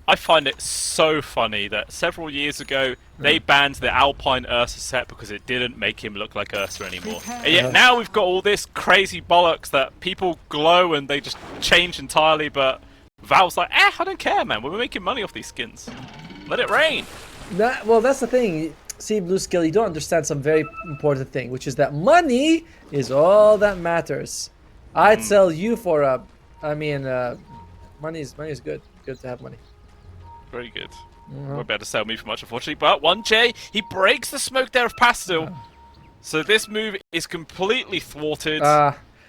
I find it so funny that several years ago they banned the Alpine Ursa set because it didn't make him look like Ursa anymore. And yet now we've got all this crazy bollocks that people glow and they just change entirely, but Valve's like, I don't care, man. We're making money off these skins. Let it rain. Well, that's the thing. See, Blue Skill, you don't understand some very important thing, which is that money is all that matters. I'd sell you for a... money is good. Good to have money. Very good. Won't be able to sell me for much, unfortunately. But 1J, he breaks the smoke there of Pastel. So this move is completely thwarted.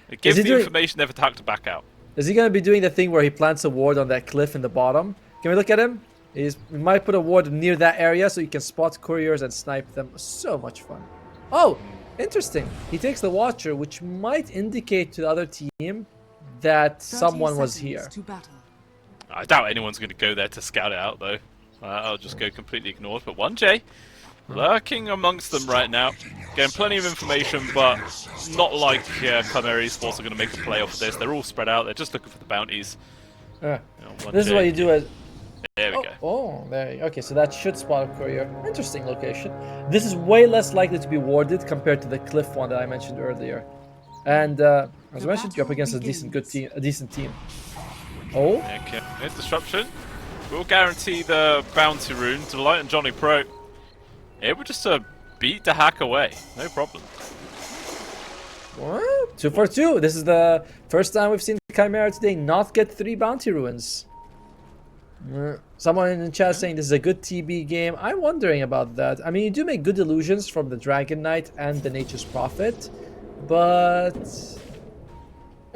It gives the information never to back out. Is he going to be doing the thing where he plants a ward on that cliff in the bottom? Can we look at him? He might put a ward near that area so you can spot couriers and snipe them. So much fun. Oh, interesting. He takes the Watcher, which might indicate to the other team that someone was here. I doubt anyone's going to go there to scout it out, though. I'll just go completely ignored. But 1J, lurking amongst them right now. Getting plenty of information, but not like CHIMERA Esports are going to make a play off of this. They're all spread out. They're just looking for the bounties. This is what you do as... There we go. Oh, there you go. Okay, so that should spot a courier. Interesting location. This is way less likely to be warded compared to the cliff one that I mentioned earlier. And as I mentioned, you're up against a decent team. Oh. Okay, here's disruption. We'll guarantee the bounty rune to Light and Johnny Pro. Able just to beat the hack away. No problem. What? 2 for 2. This is the first time we've seen CHIMERA today not get 3 bounty ruins. Someone in the chat saying this is a good TB game. I'm wondering about that. I mean, you do make good illusions from the Dragon Knight and the Nature's Prophet, but...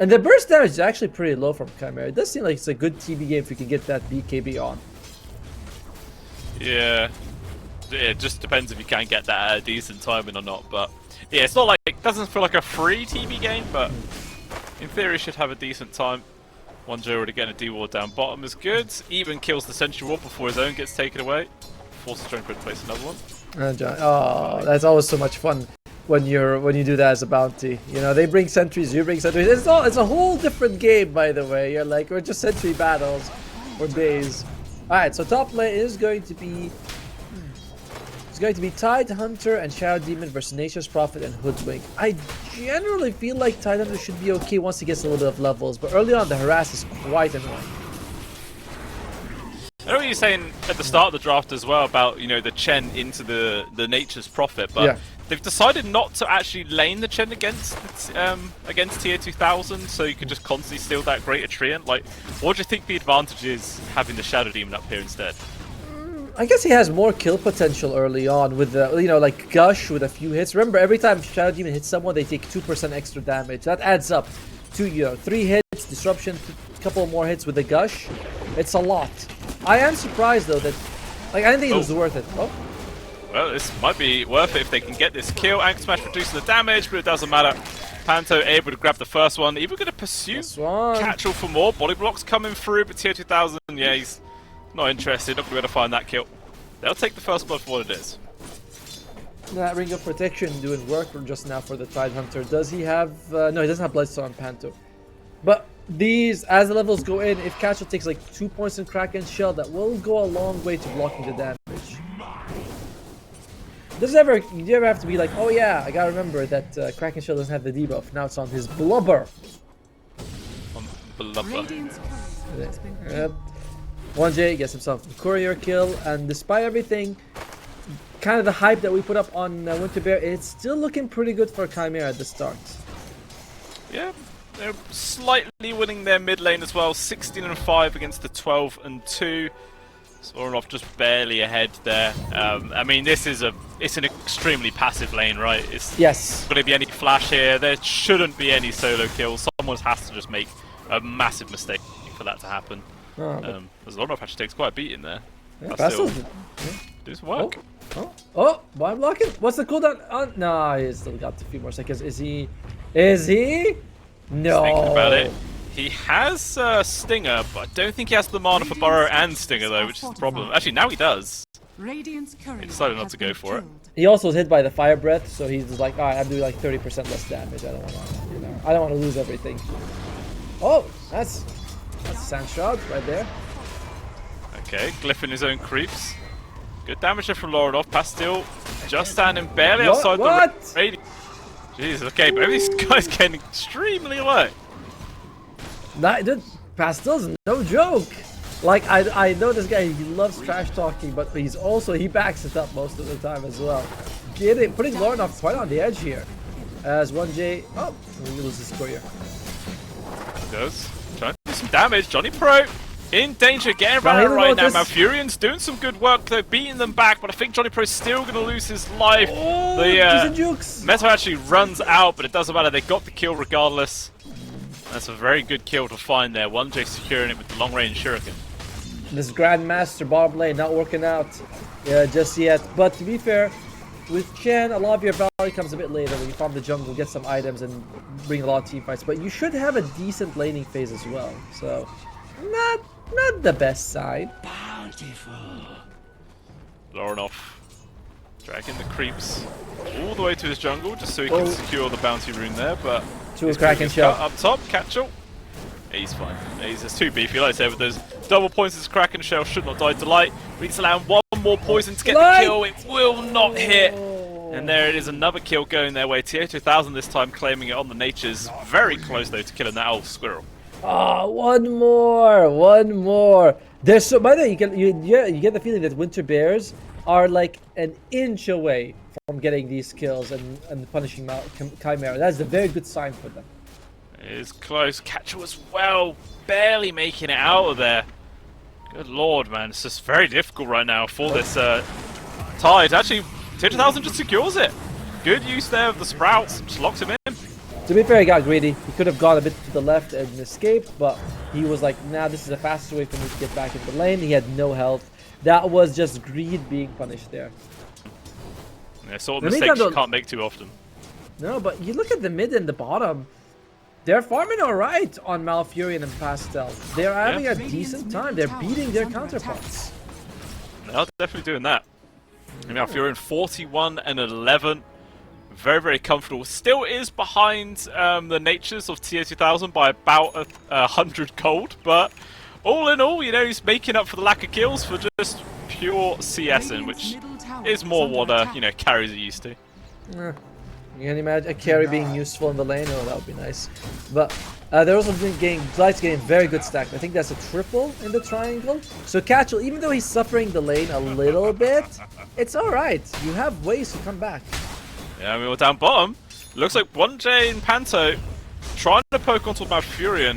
And the burst damage is actually pretty low from CHIMERA. It does seem like it's a good TB game if you can get that BKB on. Yeah. It just depends if you can get that at a decent timing or not, but... Yeah, it's not like... It doesn't feel like a free TB game, but... In theory, should have a decent time. 1J already getting a D-ward down bottom is good. Even kills the Sentry Ward before his own gets taken away. Forces Johnny Pro to place another one. Oh, that's always so much fun when you do that as a bounty. You know, they bring sentries, you bring sentries. It's a whole different game, by the way. You're like, we're just sentry battles for days. Alright, so top lane is going to be... It's going to be Tide Hunter and Shadow Demon versus Nature's Prophet and Hoodwink. I generally feel like Tide Hunter should be okay once he gets a little bit of levels, but early on the harass is quite annoying. I know what you're saying at the start of the draft as well about, you know, the Chen into the Nature's Prophet, but they've decided not to actually lane the Chen against tier 2000, so you can just constantly steal that Greater Treant. Like, what do you think the advantage is having the Shadow Demon up here instead? I guess he has more kill potential early on with the, you know, like Gush with a few hits. Remember, every time Shadow Demon hits someone, they take 2% extra damage. That adds up to, you know, 3 hits, disruption, a couple more hits with the Gush. It's a lot. I am surprised though that, like, I didn't think it was worth it. Oh. Well, this might be worth it if they can get this kill. Anchor Smash reducing the damage, but it doesn't matter. Panto able to grab the first one. Even going to pursue Catchall for more. Body blocks coming through, but tier 2000, yeah, he's not interested. Not going to be able to find that kill. They'll take the first blood for what it is. That Ring of Protection doing work for just now for the Tide Hunter. Does he have... no, he doesn't have Bloodstone on Panto. But these, as the levels go in, if Catchall takes like 2 points in Kraken Shell, that will go a long way to blocking the damage. You ever have to be like, oh yeah, I gotta remember that Kraken Shell doesn't have the debuff. Now it's on his Blubber. On Blubber. Yep. 1J gets himself a courier kill, and despite everything, kind of the hype that we put up on Winter Bear, it's still looking pretty good for CHIMERA at the start. Yeah, they're slightly winning their mid lane as well, 16-5 against the 12-2. Sorenov just barely ahead there. I mean, it's an extremely passive lane, right? It's not going to be any flash here. There shouldn't be any solo kills. Someone has to just make a massive mistake for that to happen. Sorenov actually takes quite a beat in there. Yeah, do some work. Oh, why blocking? What's the cooldown? No, he's still got a few more seconds. Is he? No. Thinking about it. He has Stinger, but I don't think he has the mana for Burrow and Stinger though, which is the problem. Actually, now he does. He decided not to go for it. He also was hit by the Fire Breath, so he's just like, alright, I'm doing like 30% less damage. I don't want to, you know, I don't want to lose everything. Oh, that's a sand shot right there. Okay, glyphing his own creeps. Good damage there from Laurenov. Pastil just standing barely outside the radius. Jeez, okay, but this guy's getting extremely low. Dude, Pastil's no joke. Like, I know this guy, he loves trash talking, but he backs it up most of the time as well. Putting Laurenov quite on the edge here. As 1J, oh, he loses his courier. He does. Trying to do some damage. Johnny Pro in danger, getting around right now. Malfurion's doing some good work though, beating them back, but I think Johnny Pro's still going to lose his life. Oh, the MESWA actually runs out, but it doesn't matter. They got the kill regardless. That's a very good kill to find there. 1J securing it with the long-range shuriken. This Grandmaster bottom lane not working out just yet. But to be fair, with Chen, a lot of your value comes a bit later when you farm the jungle, get some items, and bring a lot of team fights. But you should have a decent laning phase as well. So, not the best side. Bountiful. Laurenov dragging the creeps all the way to his jungle just so he can secure the bounty rune there. But to a Kraken shell up top, Catchel. He's fine. He's too beefy. Like I said, with those double points, his Kraken shell should not die to light. We need to land one more poison to get the kill. It will not hit. And there it is, another kill going their way. TA2000 this time claiming it on the Natures. Very close though to killing that old squirrel. Oh, one more. There's so. By the way, you get the feeling that Winter Bears are like an inch away from getting these kills and punishing Chimera. That's a very good sign for them. It is close. Catcher as well, barely making it out of there. Good lord, man, it's just very difficult right now for this Tide. Actually, TA2000 just secures it. Good use there of the sprouts, just locks him in. To be fair, he got greedy. He could have gone a bit to the left and escaped, but he was like, nah, this is a faster way for me to get back into the lane. He had no health. That was just greed being punished there. Yeah, sort of mistakes you can't make too often. No, but you look at the mid and the bottom. They're farming alright on Malfurion and Pastel. They're having a decent time. They're beating their counterparts. They're definitely doing that. And Malfurion 41 and 11. Very, very comfortable. Still is behind the Natures of TA2000 by about 100 gold. But all in all, you know, he's making up for the lack of kills for just pure CSing, which is more what, you know, carries are used to. You can imagine a carry being useful in the lane. Oh, that would be nice. But they're also getting very good stack. I think that's a triple in the triangle. So Catchel, even though he's suffering the lane a little bit, it's alright. You have ways to come back. Yeah, I mean, we're down bottom. Looks like 1J and Panto trying to poke onto Malfurion.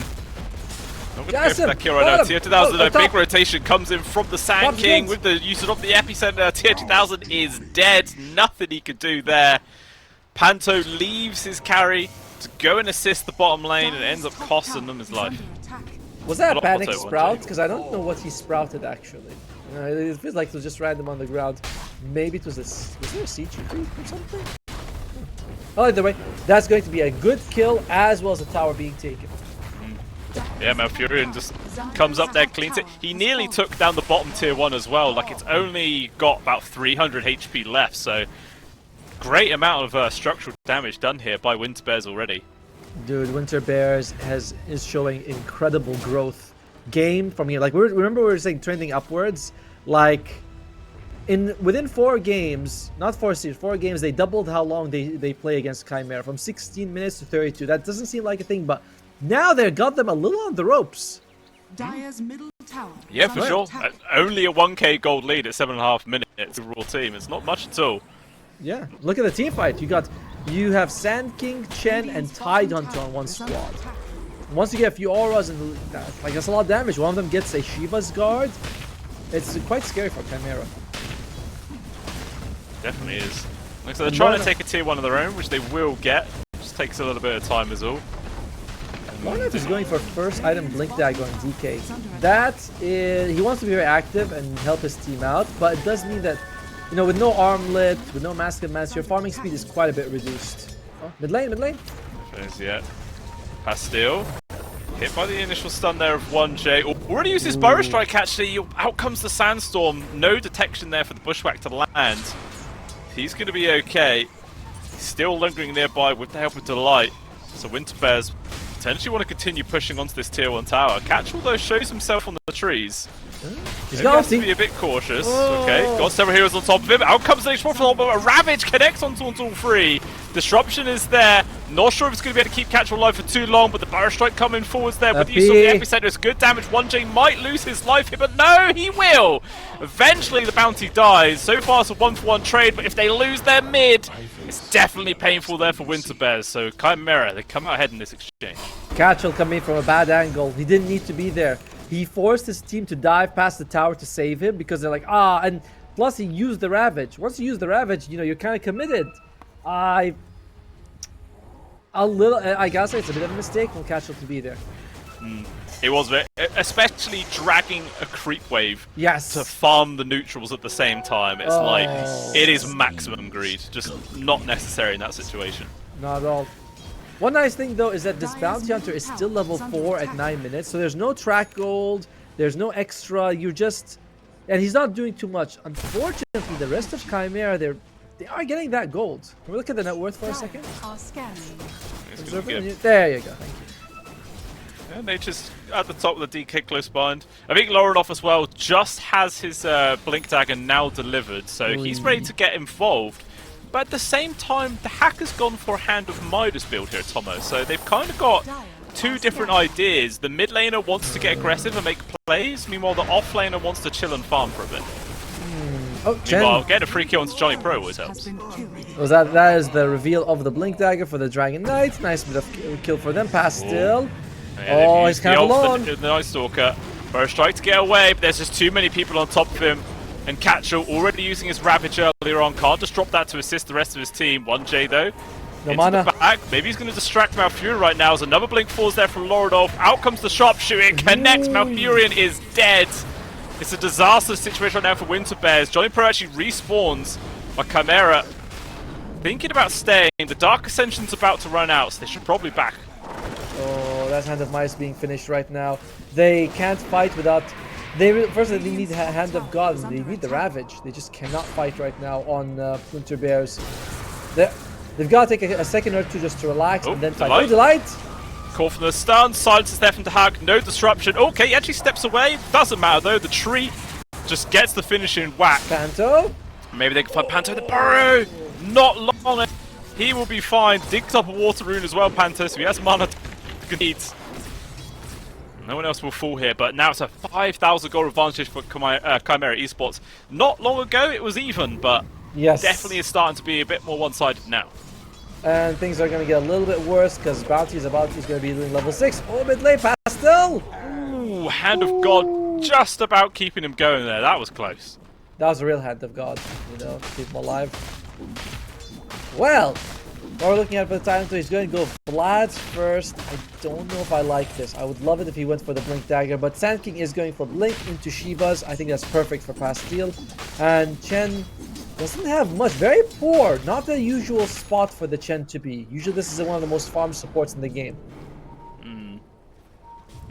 Not going to go for that kill right now. TA2000, a big rotation comes in from the Sand King with the usage of the epicenter. TA2000 is dead. Nothing he can do there. Panto leaves his carry to go and assist the bottom lane and ends up costing them his life. Was that a panic sprout? Because I don't know what he sprouted actually. It feels like it was just random on the ground. Maybe it was was there a CG or something? Oh, either way, that's going to be a good kill as well as a tower being taken. Yeah, Malfurion just comes up there, cleans it. He nearly took down the bottom tier 1 as well. Like, it's only got about 300 HP left, so great amount of structural damage done here by Winter Bears already. Dude, Winter Bears is showing incredible growth. Game from here, like remember we were saying trending upwards. Like within 4 games, not 4 series, 4 games, they doubled how long they play against Chimera from 16 minutes to 32. That doesn't seem like a thing, but now they've got them a little on the ropes. Dire's middle tower. Yeah, for sure. Only a 1k gold lead at 7.5 minutes overall team. It's not much at all. Yeah, look at the team fight. You have Sand King, Chen, and Tide Hunter on one squad. Once you get a few auras and like that's a lot of damage. One of them gets a Shiva's guard. It's quite scary for Chimera. Definitely is. Like, so they're trying to take a tier 1 of their own, which they will get. Just takes a little bit of time is all. Monef is going for first item Blink Dagger on DK. That is, he wants to be very active and help his team out, but it does mean that, you know, with no armlet, with no Mask of Mass, your farming speed is quite a bit reduced. Oh, mid lane. Yeah. Pastil. Hit by the initial stun there of 1J. Already used his Burrow Strike actually. Out comes the Sandstorm. No detection there for the Bushwhack to land. He's going to be okay. He's still lingering nearby with the help of Delight. So Winter Bears potentially want to continue pushing onto this tier 1 tower. Catchall though shows himself on the trees. He's Maybe has to got be a bit cautious. Oh. Okay, got several heroes on top of him. Out comes the H4 from a Ravage connects onto all three. Disruption is there. Not sure if it's going to be able to keep Catchall alive for too long, but the Barrow Strike coming forwards there with the use of the epicenter. It's good damage. 1J might lose his life here, but no, he will. Eventually the bounty dies. So far it's a 1-for-1 trade, but if they lose their mid, it's definitely painful there for Winter Bears. So CHIMERA, they come out ahead in this exchange. Catchall coming from a bad angle. He didn't need to be there. He forced his team to dive past the tower to save him because they're like, and plus he used the Ravage. Once you use the Ravage, you know, you're kind of committed. I gotta say it's a bit of a mistake for Catchall to be there. It was, especially dragging a creep wave Yes. to farm the neutrals at the same time. It's like, it is maximum greed. Just not necessary in that situation. Not at all. One nice thing though is that this bounty hunter is still level 4 at 9 minutes, so there's no track gold, there's no extra, and he's not doing too much. Unfortunately, the rest of CHIMERA, they are getting that gold. Can we look at the net worth for a second? There you go, thank you. Yeah, Nature's at the top with the DK close behind. I think Laurenov as well just has his Blink Dagger now delivered, so he's ready to get involved. But at the same time, the hacker's gone for a Hand of Midas build here, Tomo. So they've kind of got two different ideas. The mid laner wants to get aggressive and make plays, meanwhile the off laner wants to chill and farm for a bit. Oh, Meanwhile, getting a free kill onto Johnny Pro always helps. Was that is the reveal of the Blink Dagger for the Dragon Knight. Nice bit of kill for them. Pass still. Yeah, he's kind of alone. The Night Stalker. Burst Strike to get away, but there's just too many people on top of him. And Catchall already using his Ravage earlier on. Can't just drop that to assist the rest of his team. 1J though. No into mana. the back. Maybe he's going to distract Malfurion right now as another Blink falls there from Laurenov. Out comes the sharpshooter. It connects. Malfurion is dead. It's a disastrous situation right now for Winter Bears. Johnny Pro actually respawns by CHIMERA. Thinking about staying. The Dark Ascension's about to run out, so they should probably back. Oh, that's Hand of Mice being finished right now. They can't fight without... First, they need Hand of God, and they need the Ravage. They just cannot fight right now on Winter Bears. They've got to take a second or two just to relax and then fight. Oh, Delight! Call from the stun, silence is there from the hack, no disruption. Okay, he actually steps away. Doesn't matter though, the tree just gets the finishing whack. Panto? Maybe they can find Panto the burrow. Not long. He will be fine. Digs up a water rune as well, Panto, so he has mana to eat. No one else will fall here, but now it's a 5,000 gold advantage for CHIMERA Esports. Not long ago it was even, but definitely is starting to be a bit more one-sided now. And things are going to get a little bit worse because Bounty's going to be doing level 6. Oh, mid lane, Pastel! Ooh, Hand of God just about keeping him going there. That was close. That was a real Hand of God, you know, to keep him alive. Well, what we're looking at for the time, so he's going to go Vlad first. I don't know if I like this. I would love it if he went for the Blink Dagger, but Sand King is going for Blink into Shiva's. I think that's perfect for Pastille. And Chen doesn't have much. Very poor. Not the usual spot for the Chen to be. Usually this is one of the most farmed supports in the game.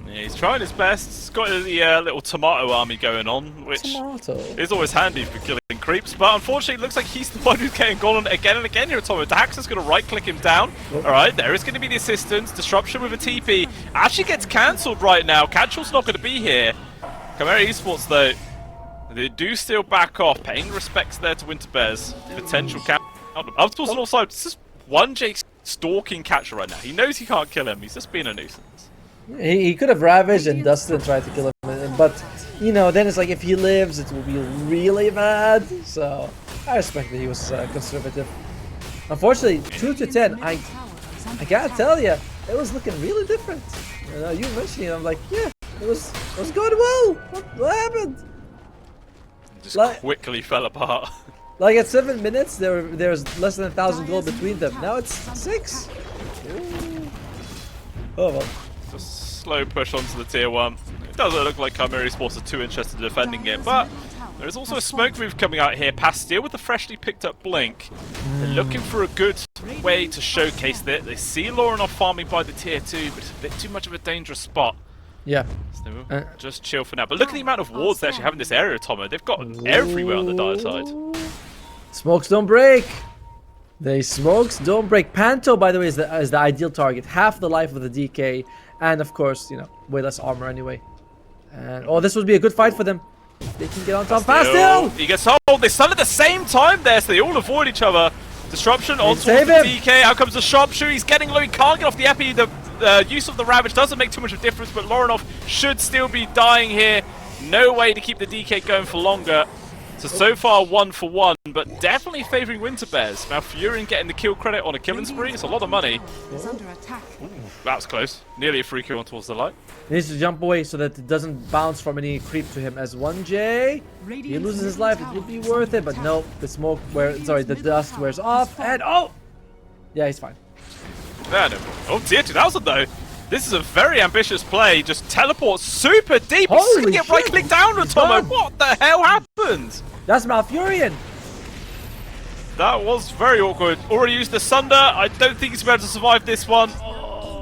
Yeah, he's trying his best. He's got the little tomato army going on, which is always handy for killing creeps. But unfortunately, it looks like he's the one who's getting gone on again and again here at Tomo. Dax is going to right-click him down. Alright, there is going to be the assistance. Disruption with a TP. Actually gets cancelled right now. Catchall's not going to be here. CHIMERA Esports, though, they do still back off, paying respects there to Winter Bears. Potential counter. Of course, on all sides, this is 1J stalking Catchall right now. He knows he can't kill him. He's just being a nuisance. He could have ravaged and dusted and tried to kill him, but you know, then it's like if he lives, it will be really bad. So I respect that he was conservative. Unfortunately, 2 to 10, I gotta tell you, it was looking really different. You know, you mentioned it, I'm like, yeah, it was going well. What happened? Just quickly fell apart. Like at 7 minutes, there's less than 1,000 gold between them. Now it's 6. Ooh. Oh well. Just slow push onto the tier 1. It doesn't look like CHIMERA Esports are too interested in defending it, but there is also a smoke move coming out here. Pastille with the freshly picked up Blink. They're looking for a good way to showcase that. They see Laurenov farming by the tier 2, but it's a bit too much of a dangerous spot. Yeah. So just chill for now. But look at the amount of wards they actually have in this area, Tomo. They've got everywhere on the dire side. Smokes don't break. They smokes, don't break. Panto, by the way, is the ideal target. Half the life of the DK, and of course, you know, way less armor anyway. And oh, this would be a good fight for them. They can get on top fast still. He gets hold. They stun at the same time there, so they all avoid each other. Disruption on towards the DK. Out comes the sharpshooter. He's getting low. He can't get off the epi. The use of the Ravage doesn't make too much of a difference, but Lorinov should still be dying here. No way to keep the DK going for longer. So far 1 for 1, but definitely favouring Winter Bears. Malfurion getting the kill credit on a killing spree. It's a lot of money. Is under attack. Ooh, that was close. Nearly a free kill on towards the light. He needs to jump away so that it doesn't bounce from any creep to him. As 1J, he loses his life. It would be worth it, but no. The smoke the dust wears off, and oh, yeah, he's fine. Yeah, no. Oh, tier 2000 though. This is a very ambitious play. Just teleport super deep. He's gonna get right click down on Tomo. What the hell happened? That's Malfurion. That was very awkward. Already used the Sunder. I don't think he's able to survive this one.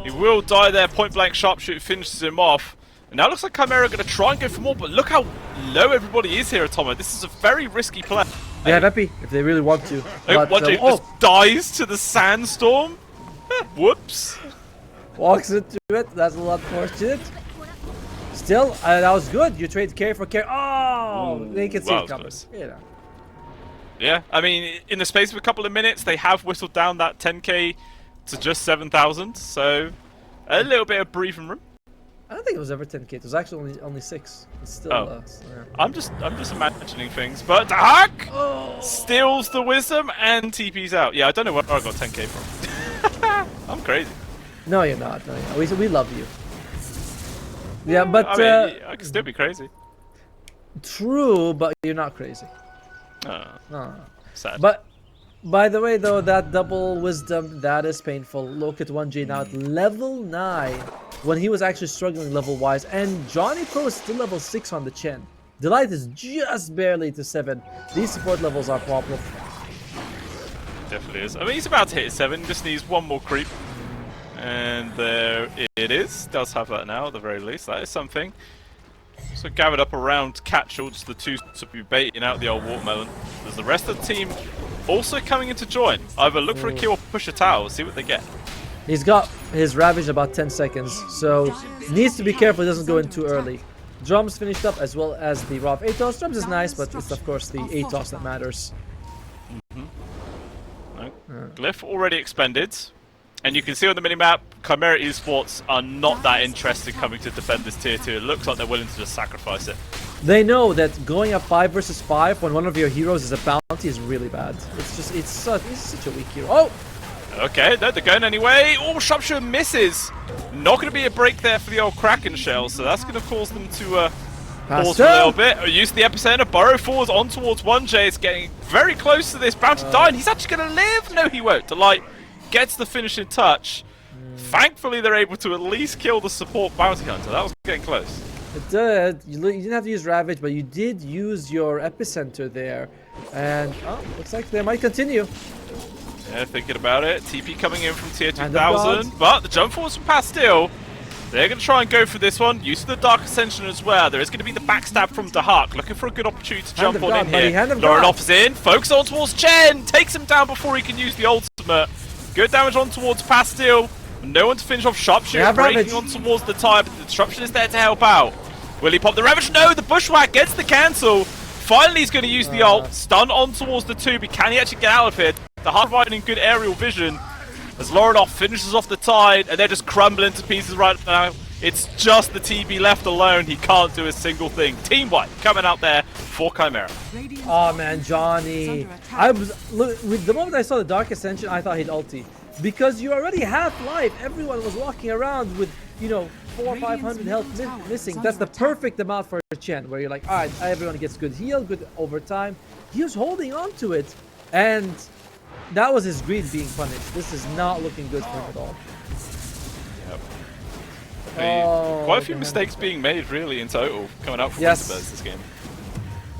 He will die there. Point blank sharpshooter finishes him off. And now it looks like CHIMERA are going to try and go for more, but look how low everybody is here at Tomo. This is a very risky play. They have Epi if they really want to. But, just dies to the sandstorm. Whoops. Walks into it. That's a lot fortunate. Still, that was good. You trade carry for carry. Oh, ooh, they can see it coming. You know. Yeah, I mean, in the space of a couple of minutes, they have whistled down that 10k to just 7,000. So a little bit of breathing room. I don't think it was ever 10k. It was actually only 6. It's still. Oh. Yeah. I'm just imagining things. But Dahak steals the wisdom and TP's out. Yeah, I don't know where I got 10k from. I'm crazy. No, you're not. No, you're not. We love you. Yeah, but I mean, I can still be crazy. True, but you're not crazy. No. Sad. But by the way, though, that double wisdom, that is painful. Look at 1J now at level 9 when he was actually struggling level wise, and Johnny Pro is still level 6 on the chin. Delight is just barely to 7. These support levels are problem. Definitely is. I mean, he's about to hit 7. Just needs one more creep. And there it is. Does have that now at the very least. That is something. So gathered up around Catchall, just the two to be baiting out the old watermelon. There's the rest of the team also coming in to join. Either look for a kill or push a tower, see what they get. He's got his Ravage about 10 seconds, so needs to be careful he doesn't go in too early. Drums finished up as well as the Raw Atos. Drums is nice, but it's of course the Atos that matters. Glyph already expended. And you can see on the minimap, CHIMERA Esports are not that interested coming to defend this tier 2. It looks like they're willing to just sacrifice it. They know that going up 5 versus 5 when one of your heroes is a bounty is really bad. It's such a weak hero. Oh! Okay, no, they're going anyway. Oh, sharpshooter misses. Not going to be a break there for the old Kraken shell, so that's going to cause them to pause a little bit. Use the epicenter, burrow forwards on towards 1J. It's getting very close to this. Bound to die, and he's actually going to live. No, he won't. Delight gets the finishing touch. Thankfully, they're able to at least kill the support bounty hunter. That was getting close. It did. You didn't have to use Ravage, but you did use your epicenter there. And looks like they might continue. Yeah, thinking about it. TP coming in from tier 2000, but the jump forwards from Pastille. They're going to try and go for this one. Use of the Dark Ascension as well. There is going to be the backstab from Dahak. Looking for a good opportunity to jump on in here. Lorinov is in. Focus on towards Chen. Takes him down before he can use the ultimate. Good damage on towards Pastille. No one to finish off. Sharpshooter breaking on towards the tire, but the disruption is there to help out. Will he pop the Ravage? No, the Bushwhack gets the cancel. Finally, he's going to use the ult. Stun on towards the 2, but can he actually get out of here? The Hard providing good aerial vision as Lorinov finishes off the tide, and they're just crumbling to pieces right now. It's just the TB left alone. He can't do a single thing. Team White coming out there for CHIMERA. Oh man, Johnny. The moment I saw the Dark Ascension, I thought he'd ulti. Because you already have life. Everyone was walking around with, 400 or 500 health missing. That's the perfect amount for Chen, where you're like, alright, everyone gets good heal, good overtime. He was holding on to it, and that was his greed being punished. This is not looking good for him at all. Yep. Quite a few mistakes being made, really, in total, coming out from Winter Bears this game.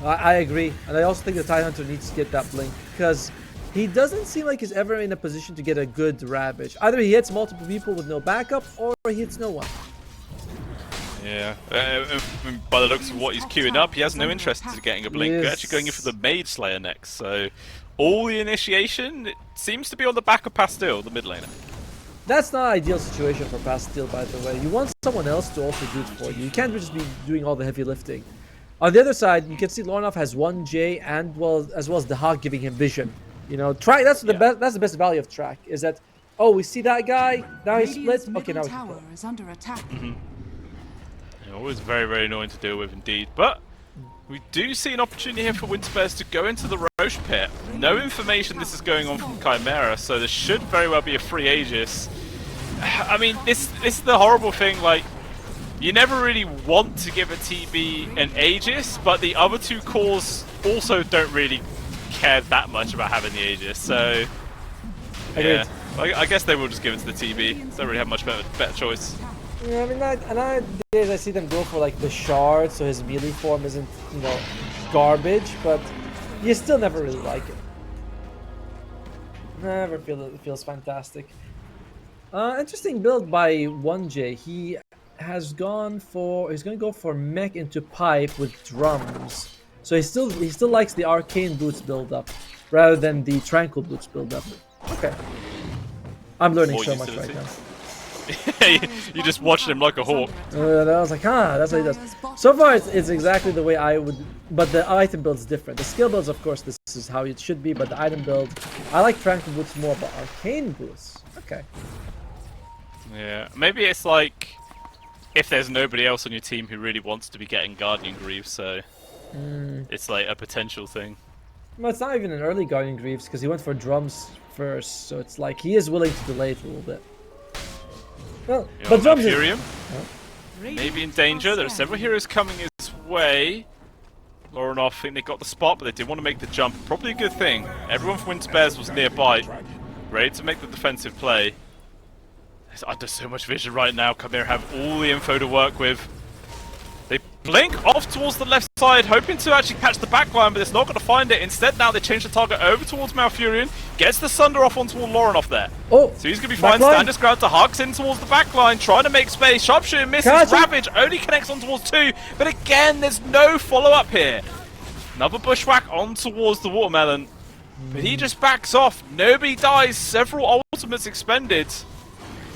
I agree, and I also think the Tidehunter needs to get that blink, because he doesn't seem like he's ever in a position to get a good Ravage. Either he hits multiple people with no backup, or he hits no one. Yeah, by the looks of what he's queuing up, he has no interest in getting a blink. They're actually going in for the Mage Slayer next, so all the initiation it seems to be on the back of Pastille, the mid laner. That's not an ideal situation for Pastille, by the way. You want someone else to also do it for you. You can't just be doing all the heavy lifting. On the other side, you can see Lornoff has 1J and as well as the Hawk giving him vision. You know, that's the best. That's the best value of track. Is that, oh, we see that guy, now he's split. Okay, now we can tower is under attack. Always very, very annoying to deal with indeed. But we do see an opportunity here for Winterbears to go into the Roche pit. No information this is going on from Chimera, so there should very well be a free Aegis. I mean, this is the horrible thing, like, you never really want to give a TB an Aegis, but the other two cores also don't really care that much about having the Aegis, so yeah. I guess they will just give it to the TB. Don't really have much better choice. Yeah, I mean, nowadays I see them go for like the shard, so his melee form isn't, you know, garbage, but you still never really like it. Never feel it feels fantastic. Interesting build by 1J. He's going to go for mech into pipe with drums. So he still likes the arcane boots build up rather than the tranquil boots build up. Okay. I'm learning so much right now. You just watched him like a hawk. I was like, that's what he does. So far, it's exactly the way I would, but the item build is different. The skill builds, of course, this is how it should be, but the item build, I like tranquil boots more, but arcane boots, okay. Yeah, maybe it's like if there's nobody else on your team who really wants to be getting Guardian Greaves, so it's like a potential thing. Well, it's not even an early Guardian Greaves because he went for drums first, so it's like he is willing to delay it a little bit. Well, but drums Furium, maybe in danger. There are several heroes coming his way. Lornoff, I think they got the spot, but they did want to make the jump. Probably a good thing. Everyone from Winterbears was nearby, ready to make the defensive play. It's under so much vision right now. Chimera have all the info to work with. They blink off towards the left side, hoping to actually catch the backline, but it's not going to find it. Instead, now they change the target over towards Malfurion. Gets the Sunder off onto Lornoff there. Oh, so he's going to be fine. Stand his ground to Hux in towards the backline, trying to make space. Sharpshooter misses. Ravage only connects on towards 2, but again, there's no follow-up here. Another bushwhack on towards the Watermelon, but he just backs off. Nobody dies. Several ultimates expended.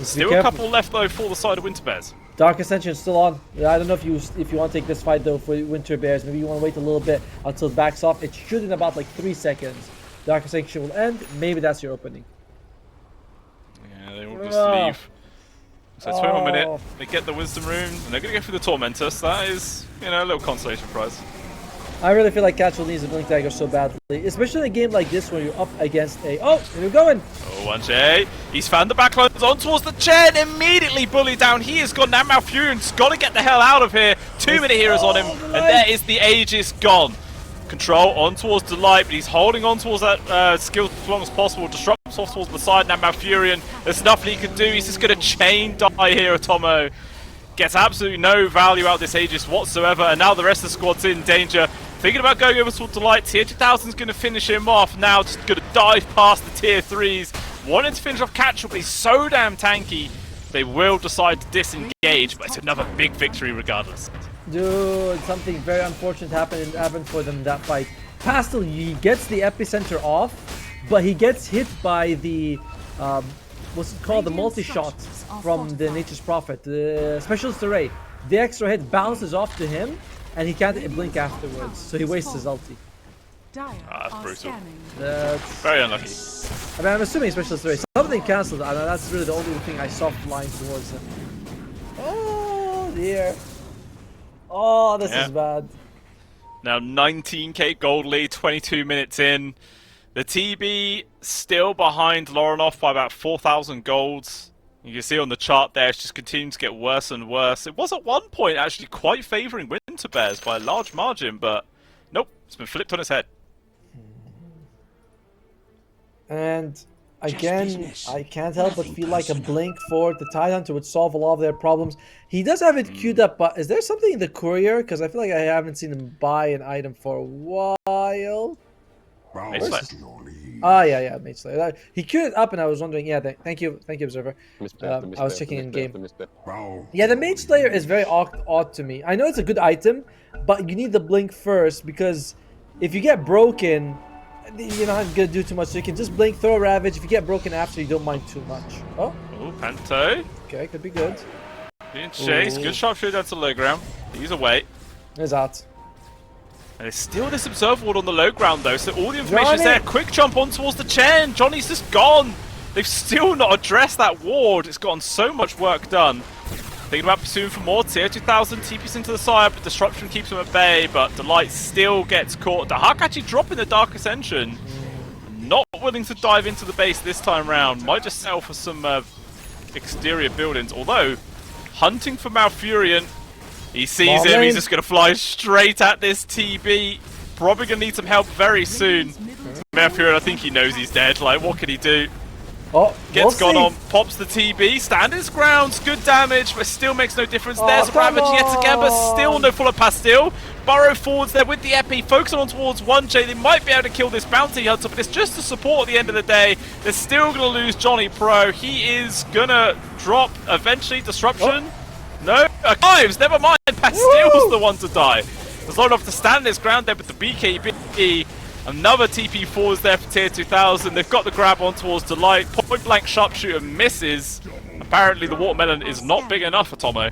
Still a couple left though for the side of Winterbears. Dark Ascension still on. I don't know if you want to take this fight though for Winterbears. Maybe you want to wait a little bit until it backs off. It should in about like 3 seconds. Dark Ascension will end. Maybe that's your opening. Yeah, they will just leave. So 21 minute. They get the Wisdom Rune and they're going to go for the Tormentus. That is, you know, a little consolation prize. I really feel like Catchwell needs a Blink Dagger so badly, especially in a game like this where you're up against a... Oh, here we're going! Oh, 1J. He's found the backlines on towards the chair and immediately bullied down. He is gone now. Malfurion's got to get the hell out of here. 2-minute heroes on him, and there is the Aegis gone. Control on towards Delight, but he's holding on towards that skill as long as possible. Disrupts off towards the side now. Malfurion, there's nothing he can do. He's just going to chain die here, Atomo. Gets absolutely no value out of this Aegis whatsoever, and now the rest of the squad's in danger. Thinking about going over towards Delight. Tier 2000's going to finish him off now, just going to dive past the Tier 3s. Wanting to finish off Catchwell, but he's so damn tanky. They will decide to disengage, but it's another big victory regardless. Dude, something very unfortunate happened for them in that fight. Pastille, he gets the epicenter off, but he gets hit by the, what's it called, the multi-shot from the Nature's Prophet, the Specialist Array. The extra hit bounces off to him, and he can't blink afterwards, so he wastes his ulti. That's brutal. That's very unlucky. I mean, I'm assuming Specialist Array. Something cancelled, and that's really the only thing I saw flying towards him. Oh dear. Oh, this is bad. Now 19k gold lead, 22 minutes in. The TB still behind Lornoff by about 4,000 golds. You can see on the chart there, it's just continuing to get worse and worse. It was at one point actually quite favouring Winterbears by a large margin, but nope, it's been flipped on its head. And again, I can't help but feel like a blink for the Tidehunter would solve a lot of their problems. He does have it queued up, but is there something in the courier? Because I feel like I haven't seen him buy an item for a while. Yeah, Mage Slayer. He queued it up, and I was wondering. Yeah, thank you, Observer. I was checking in game. Yeah, the Mage Slayer is very odd to me. I know it's a good item, but you need the blink first because if you get broken, you're not gonna do too much, so you can just blink, throw a Ravage. If you get broken after, you don't mind too much. Oh, Oh, Panto. okay, could be good. Being chased. Ooh. Good sharpshooter down to the low ground. He's away. There's out. And there's still this observer ward on the low ground though, so all the information is Johnny! there. Quick jump on towards the chain. Johnny's just gone. They've still not addressed that ward. It's gotten so much work done. Thinking about pursuing for more. Tier 2000 TPs into the side, but Disruption keeps him at bay. But Delight still gets caught. The Huck actually dropping the Dark Ascension. Not willing to dive into the base this time round. Might just settle for some exterior buildings. Although, hunting for Malfurion. He sees him. He's just going to fly straight at this TB. Probably going to need some help very soon. Malfurion, I think he knows he's dead. Like, what can he do? Oh, Gets we'll gone see. on, pops the TB, stand his grounds, good damage, but still makes no difference. Oh, There's a come Ravage yet again, but on. still no full of Pastille. Burrow forwards there with the Epi, focusing on towards 1J. They might be able to kill this Bounty Hunter, but it's just the support at the end of the day. They're still going to lose Johnny Pro. He is going to drop eventually. Disruption. No, Ives, never mind. Pastille's the one to die. There's not enough to stand his ground there, but the BKB. Another TP forwards there for tier 2000. They've got the grab on towards Delight. Point blank sharpshooter misses. Apparently the watermelon is not big enough for Tomo.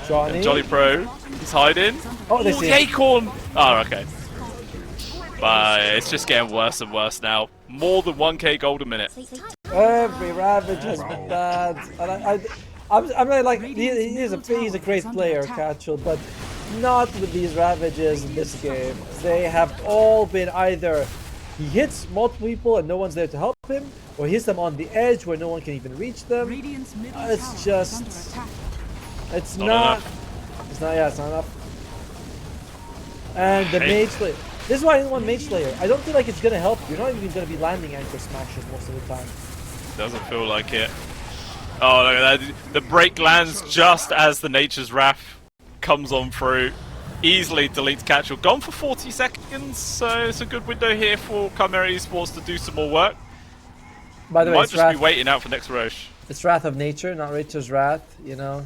Johnny. And Johnny Pro, he's hiding. Oh, they Ooh, see the him. acorn. Oh, okay. But it's just getting worse and worse now. More than 1k gold a minute. Every Ravage has been bad. And I'm not like, he's a great player, Catchel, but not with these Ravages in this game. They have all been either he hits multiple people and no one's there to help him, or he hits them on the edge where no one can even reach them. Radiant's middle It's tower is just, under attack. it's Not not, enough. it's not, yeah, it's not enough. And the Mage Slayer. This is why I didn't want Mage Slayer. I don't feel like it's gonna help. You're not even gonna be landing anchor smashes most of the time. Doesn't feel like it. Oh, look at that. The break lands just as the Nature's Wrath comes on through. Easily deletes Catchel. Gone for 40 seconds, so it's a good window here for Chimera Esports to do some more work. By the way, Might it's just Wrath, be waiting out for next Roche. it's Wrath of Nature, not Nature's Wrath, you know.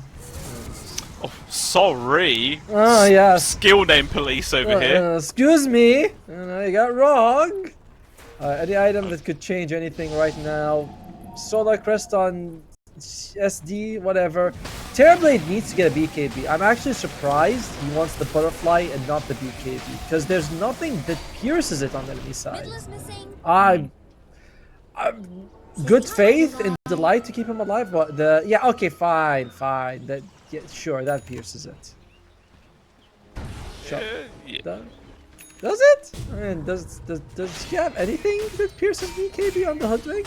Oh, sorry. Oh, yes. Skill name police over here. Excuse me, I got wrong. Any item that could change anything right now. Solar Crest on SD, whatever. Terrorblade needs to get a BKB. I'm actually surprised he wants the butterfly and not the BKB, because there's nothing that pierces it on the enemy side. I'm good faith in Delight to keep him alive, but okay, fine. That sure, that pierces it. Sure. Yeah. Does it? I mean, does he have anything that pierces BKB on the Hoodwink?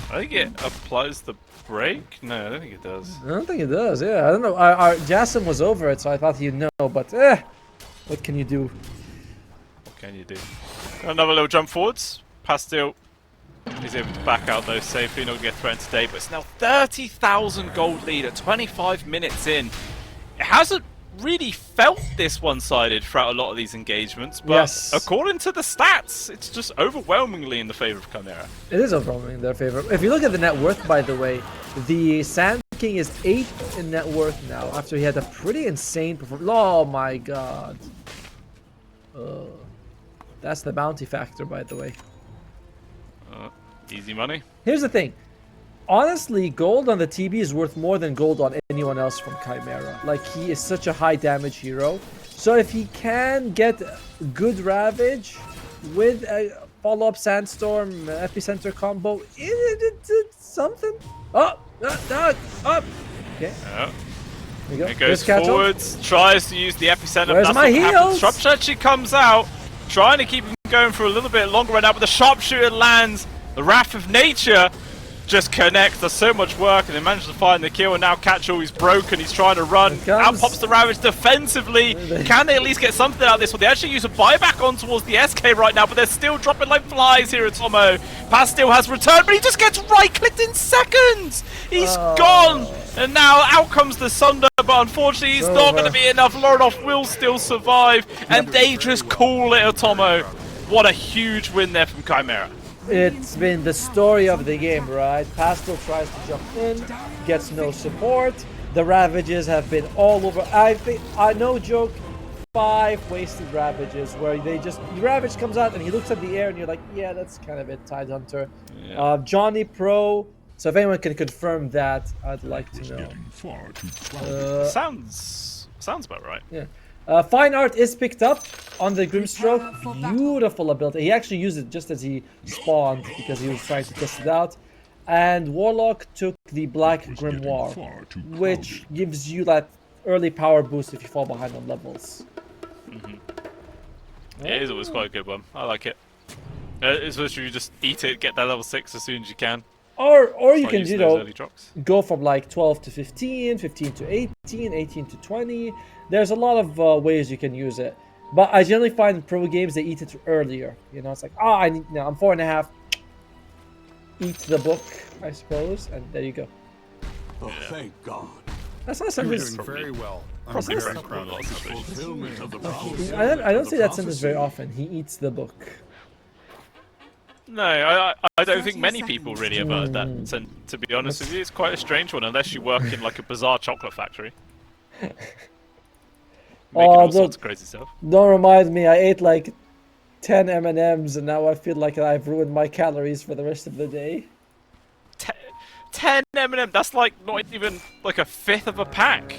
I think it applies the break. No, I don't think it does. I don't think it does. Yeah, I don't know. Our Jassim was over it, so I thought he'd know. But what can you do? What can you do? Another little jump forwards. Pastille is able to back out though safely. Not gonna get thrown today, but it's now 30,000 gold lead at 25 minutes in. It hasn't really felt this one-sided throughout a lot of these engagements, but Yes. according to the stats, it's just overwhelmingly in the favor of Chimera. It is overwhelming in their favor. If you look at the net worth, by the way, the Sand King is 8th in net worth now after he had a pretty insane performance. Oh my god. That's the bounty factor, by the way. Easy money. Here's the thing. Honestly, gold on the TB is worth more than gold on anyone else from Chimera. Like, he is such a high damage hero. So if he can get good Ravage with a follow-up Sandstorm Epicenter combo, it's something. Up. Okay. Yeah. There you go. It goes There's Catchel. forwards, tries to use the epicenter. Where's That's my what happens. heals? Disruption actually comes out, trying to keep him going for a little bit longer right now, but the sharpshooter lands. The Wrath of Nature just connects. There's so much work, and they manage to find the kill. And now Catchel, he's broken. He's trying to run. Out pops the Ravage defensively. Can they at least get something out of this one? They actually use a buyback on towards the SK right now, but they're still dropping like flies here at Tomo. Pastille has returned, but he just gets right-clicked in seconds. He's gone. And now out comes the Sunder, but unfortunately he's not going to be enough. Loronoff will still survive, and they just call it a Tomo. What a huge win there from Chimera. It's been the story of the game, right? Pastille tries to jump in, gets no support. The Ravages have been all over. I no joke. 5 wasted Ravages where they just... The Ravage comes out and he looks at the air and you're like, yeah, that's kind of it, Tidehunter. Yeah. Johnny Pro. So if anyone can confirm that, I'd like to know. Sounds about right. Yeah. Fine Art is picked up on the Grimstroke. Beautiful ability. He actually used it just as he spawned because he was trying to test it out. And Warlock took the Black Grimoire, which gives you that early power boost if you fall behind on levels. Yeah, it is always quite a good one. I like it. It's literally you just eat it, get that level 6 as soon as you can. Or you can, you know, early drops. go from like 12 to 15, 15 to 18, 18 to 20. There's a lot of ways you can use it. But I generally find in pro games they eat it earlier. You know, it's like, I need, I'm 4.5. Eat the book, I suppose, and there you go. Oh, thank God. That's not something. You're doing very well. I'm very proud of you. I don't say that sentence very often. He eats the book. No, I don't think many people really have heard that. And to be honest with you, it's quite a strange one, unless you work in like a bizarre chocolate factory. Making all sorts of crazy stuff. Don't remind me. I ate like 10 M&Ms and now I feel like I've ruined my calories for the rest of the day. 10 M&M, that's like not even like a fifth of a pack.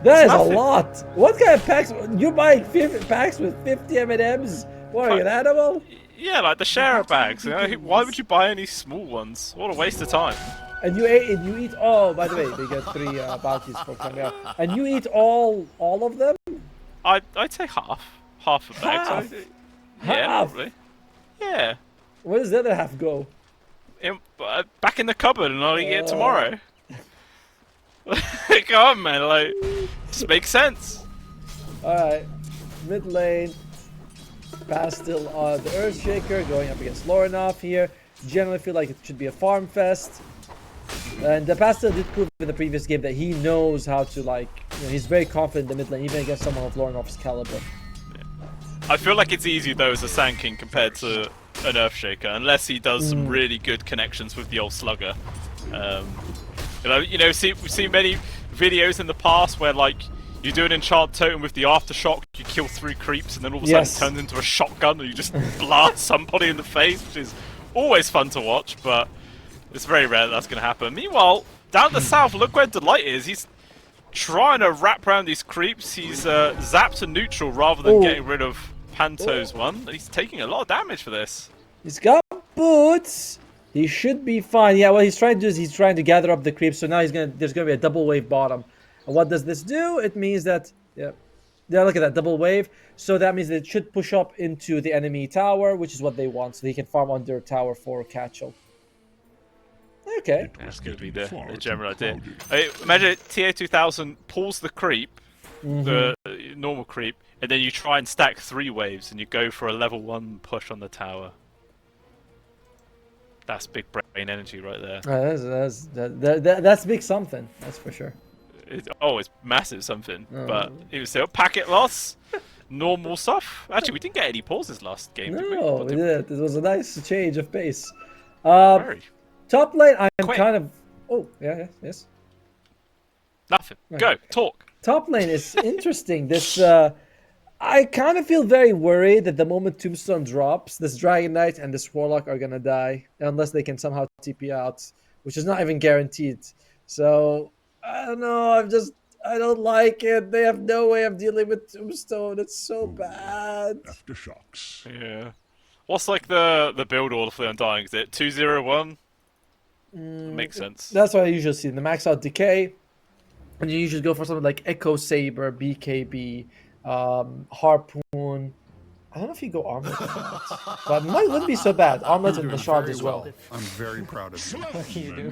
That is a lot. What kind of packs? You're buying 50 packs with 50 M&Ms? What are you, an animal? Yeah, like the sharer bags. You know? Why would you buy any small ones? What a waste of time. And you eat. Oh, by the way, they get 3 bounties for coming out. And you eat all of them? I'd say half a bag. Half? So, yeah, Half? probably. Yeah. Where does the other half go? Back in the cupboard, and I'll eat it tomorrow. Come on, man. Like, just makes sense. All right, mid lane. Pastel on the Earthshaker going up against Lorinov here. Generally feel like it should be a farm fest. And the Pastel did prove in the previous game that he knows how to, like, you know, he's very confident in the mid lane, even against someone of Lorinov's caliber. Yeah. I feel like it's easy though as a Sand King compared to an Earthshaker, unless he does some really good connections with the old Slugger. We've seen many videos in the past where like you do an enchant totem with the aftershock, you kill 3 creeps, and then all of a sudden it turns into a shotgun and you just blast somebody in the face, which is always fun to watch, but it's very rare that's going to happen. Meanwhile, down the south, look where Delight is. He's trying to wrap around these creeps. He's zapped to neutral rather than getting rid of Panto's one. He's taking a lot of damage for this. He's got boots. He should be fine. Yeah, what he's trying to do is he's trying to gather up the creeps. So now there's gonna be a double wave bottom. And what does this do? It means that look at that double wave. So that means that it should push up into the enemy tower, which is what they want, so they can farm under tower for catch-up. Okay. That's going to be the general idea. Imagine TA2000 pulls the creep, the normal creep, and then you try and stack 3 waves, and you go for a level 1 push on the tower. That's big brain energy right there. That's big something. That's for sure. It's massive something. But it was still packet loss, normal stuff. Actually, we didn't get any pauses last game. No, we did. It was a nice change of pace. Very. Top lane, I'm kind of. Oh, yes. Nothing. Right. Go talk. Top lane is interesting. This I kind of feel very worried that the moment Tombstone drops, this Dragon Knight and this Warlock are gonna die unless they can somehow TP out, which is not even guaranteed. So I don't know. I don't like it. They have no way of dealing with Tombstone. It's so bad. Aftershocks. Yeah. What's like the build order for the Undying? Is it 2-0-1? Makes sense. That's what I usually see. The max out decay, and you usually go for something like Echo Saber, BKB, Harpoon. I don't know if you go Armlet or not, but it wouldn't be so bad. Armlet and the Shard as well. I'm very proud of you. What you do?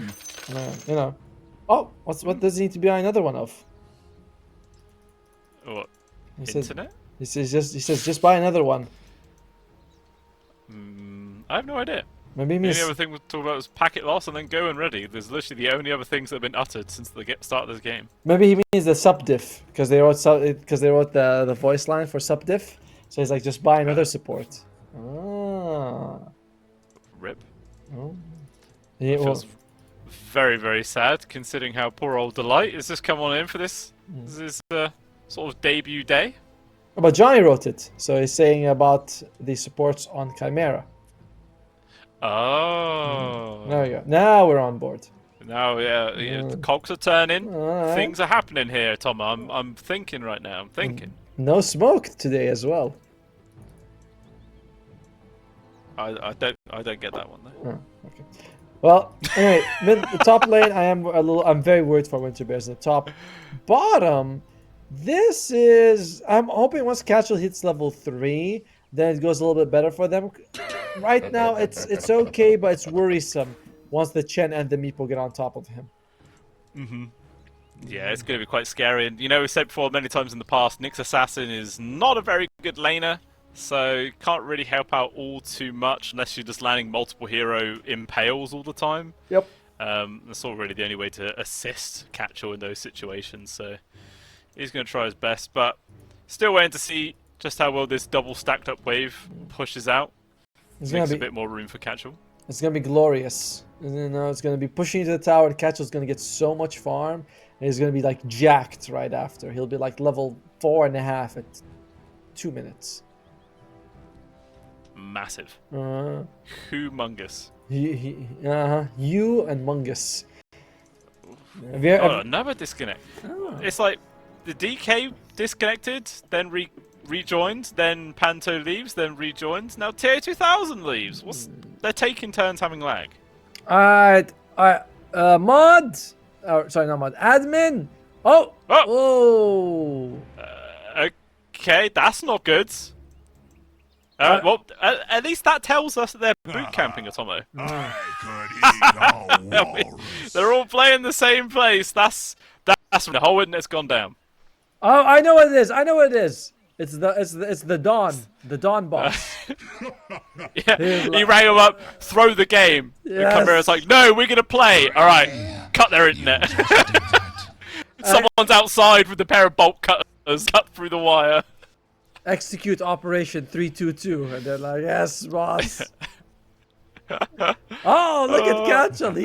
You know. Oh, what does he need to buy another one of? What? Internet? He says just buy another one. I have no idea. Maybe the only other thing we talk about was packet loss and then go and ready. There's literally the only other things that have been uttered since the start of this game. Maybe he means the sub diff because they wrote the voice line for sub diff. So he's like, just buy another support. Rip. Oh. Yeah, feels very, very sad considering how poor old Delight has just come on in for this. This is sort of debut day. But Johnny wrote it, so he's saying about the supports on Chimera. Oh. There we go. Now we're on board. Now, yeah, the cogs are turning. Alright. Things are happening here, Tom. I'm thinking right now. I'm thinking. No smoke today as well. I don't get that one though. Oh, okay. Well, anyway, the top lane, I'm very worried for Winter Bears in the top. Bottom, I'm hoping once Catchel hits level 3, then it goes a little bit better for them. Right now, it's okay, but it's worrisome once the Chen and the Meepo get on top of him. Yeah, it's going to be quite scary. And, you know, we've said before many times in the past, Nyx Assassin is not a very good laner, so can't really help out all too much unless you're just landing multiple hero impales all the time. Yep. That's sort of really the only way to assist Catchel in those situations, so he's going to try his best, but still waiting to see just how well this double stacked up wave pushes out. Makes a bit more room for Catchel. It's going to be glorious. And, it's going to be pushing into the tower, and Catchel's going to get so much farm, and he's going to be like jacked right after. He'll be like level 4.5 at 2 minutes. Massive. Humongous. You and Mungus. Another disconnect. Oh. It's like the DK disconnected, then rejoined, then Panto leaves, then rejoins. Now Tier 2000 leaves. They're taking turns having lag. Alright, mod. Sorry, not mod. Admin. Oh. Okay, that's not good. Well, at least that tells us that they're boot camping Atomo. They're all playing the same place. That's when the whole internet's gone down. Oh, I know what it is. It's the Dawn. The Dawn boss. Yeah, he rang him up, throw the game. Yes. And Chimera's like, no, we're gonna play. Alright, cut their internet. Someone's outside with a pair of bolt cutters, cut through the wire. Execute Operation 322, and they're like, yes, boss. Oh, look at Catchel.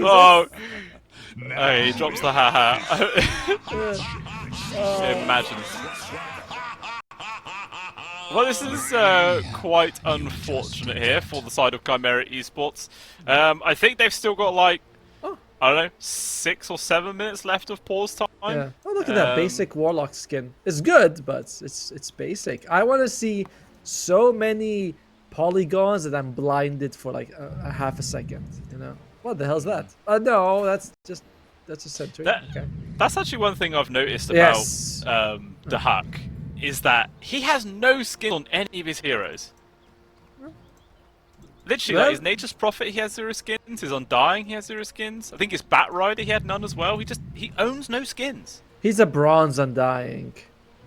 He drops the haha. Imagine. Well, this is quite unfortunate here for the side of Chimera Esports. I think they've still got like, I don't know, 6 or 7 minutes left of pause time. Yeah. Oh, look at that basic Warlock skin. It's good, but it's basic. I want to see so many polygons that I'm blinded for like a half a second. You know what the hell's that? No, that's a sentry. Okay. That's actually one thing I've noticed about the Huck is that he has no skin on any of his heroes. Literally, like his Nature's Prophet, he has 0 skins. His Undying, he has 0 skins. I think his Bat Rider, he had none as well. He owns no skins. He's a bronze Undying.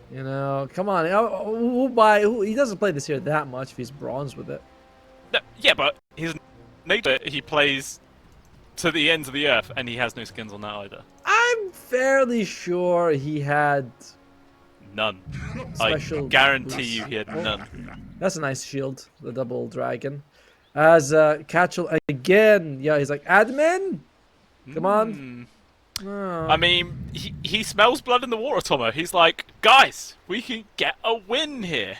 You know, come on. He doesn't play this hero that much if he's bronze with it. No, yeah, but his Nature, he plays to the ends of the earth, and he has no skins on that either. I'm fairly sure he had none. I guarantee you he had none. That's a nice shield, the double dragon. As Catchel again, yeah, he's like, admin, come on. Oh. I mean, he smells blood in the water, Tomo. He's like, guys, we can get a win here.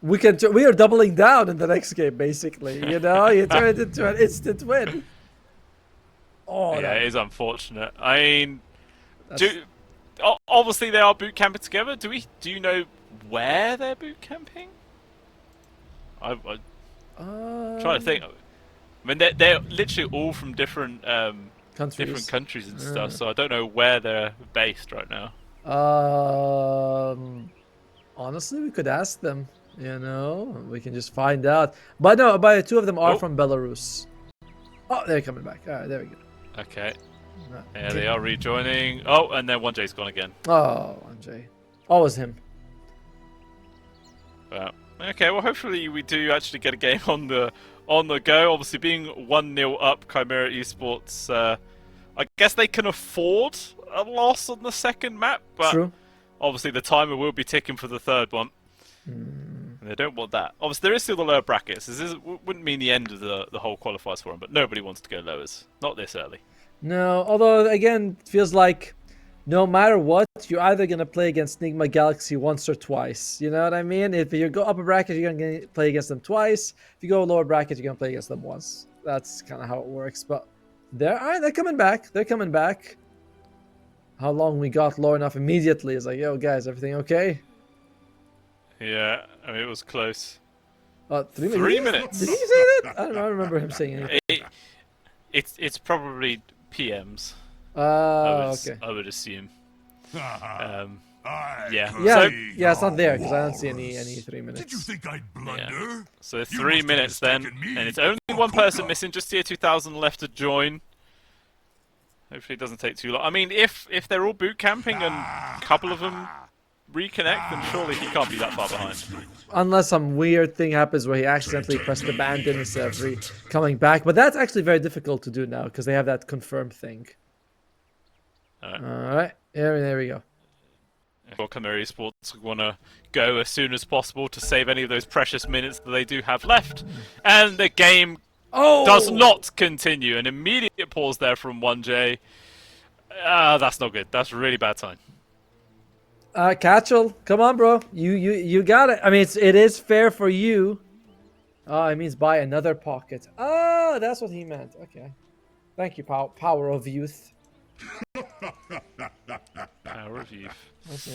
We are doubling down in the next game, basically. You know, you turn it into an instant win. Oh, yeah, it is unfortunate. I mean, obviously they are boot camping together. Do you know where they're boot camping? I'm trying to think. I mean, they're literally all from different countries and stuff, so I don't know where they're based right now. Honestly, we could ask them. You know, we can just find out. But no, two of them are from Belarus. Oh, they're coming back. All right, there we go. Okay. Yeah, they are rejoining. Oh, and then 1J's gone again. Oh, 1J. Always him. Well, okay, well, hopefully we do actually get a game on the go. Obviously, being 1-0 up, Chimera Esports, I guess they can afford a loss on the second map, but True. Obviously the timer will be ticking for the third one. And they don't want that. Obviously, there is still the lower brackets. This wouldn't mean the end of the whole qualifiers for them, but nobody wants to go lowers. Not this early. No, although, again, it feels like no matter what, you're either gonna play against Nigma Galaxy once or twice. You know what I mean? If you go upper bracket, you're gonna play against them twice. If you go lower bracket, you're gonna play against them once. That's kind of how it works. But they're coming back. They're coming back. How long we got low enough immediately is like, yo guys, everything okay? Yeah, I mean, it was close. 3 minutes. 3 minutes. Did he say that? I don't remember him saying anything. It's probably PMs. Okay. I would assume. Yeah. Yeah, So, yeah, it's not there because I don't see any 3 minutes. Did you think I'd blunder? yeah. So You 3 must minutes have then, mistaken me and it's for only one person Fukuda. missing. Just tier 2000 left to join. Hopefully it doesn't take too long. I mean, if they're all boot camping and a couple of them reconnect, then surely he can't be that far behind. Unless some weird thing happens where he accidentally pressed abandon instead of coming back. But that's actually very difficult to do now because they have that confirmed thing. Alright, there we go. Well, CHIMERA Esports want to go as soon as possible to save any of those precious minutes that they do have left. And the game does not continue. An immediate pause there from 1J. That's not good. That's a really bad sign. Catchel, come on, bro. You got it. I mean, it is fair for you. Oh, it means buy another pocket. Oh, that's what he meant. Okay. Thank you, power of youth. Power of youth. That's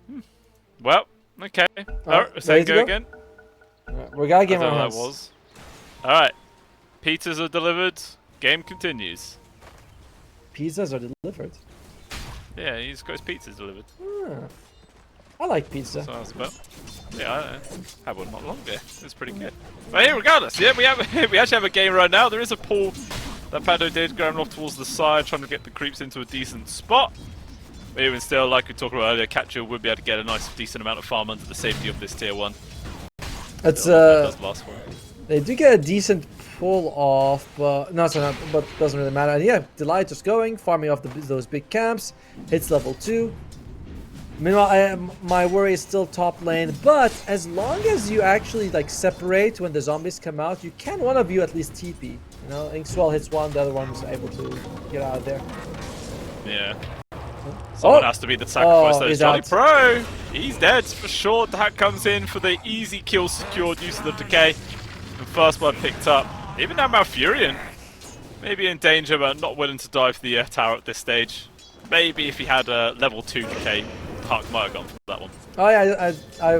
right. Well, okay. Ready Same to go go? again. Alright, we gotta I get don't on know what that was. Alright. Pizzas are delivered. Game continues. Pizzas are delivered. Yeah, he's got his pizzas delivered. I like pizza. So I was about. Yeah, I had one not long ago. It's pretty good. But here, regardless, yeah, we actually have a game right now. There is a pull that Pando did, going off towards the side, trying to get the creeps into a decent spot. But even still, like we talked about earlier, Catcher would be able to get a nice, decent amount of farm under the safety of this tier 1. It's That does last for it. they do get a decent pull off, but no, but doesn't really matter. And yeah, Delight just going, farming off those big camps, hits level 2. Meanwhile, my worry is still top lane, but as long as you actually like separate when the zombies come out, you can one of you at least TP. You know, Inkswell hits one, the other one's able to get out of there. Yeah. Someone has to be the sacrifice. There's he's Johnny out. Pro. He's dead for sure. The hack comes in for the easy kill secured use of the decay. And first blood picked up. Even now Malfurion maybe in danger, but not willing to dive the tower at this stage. Maybe if he had a level 2 decay, Huck might have gone for that one. Oh yeah, I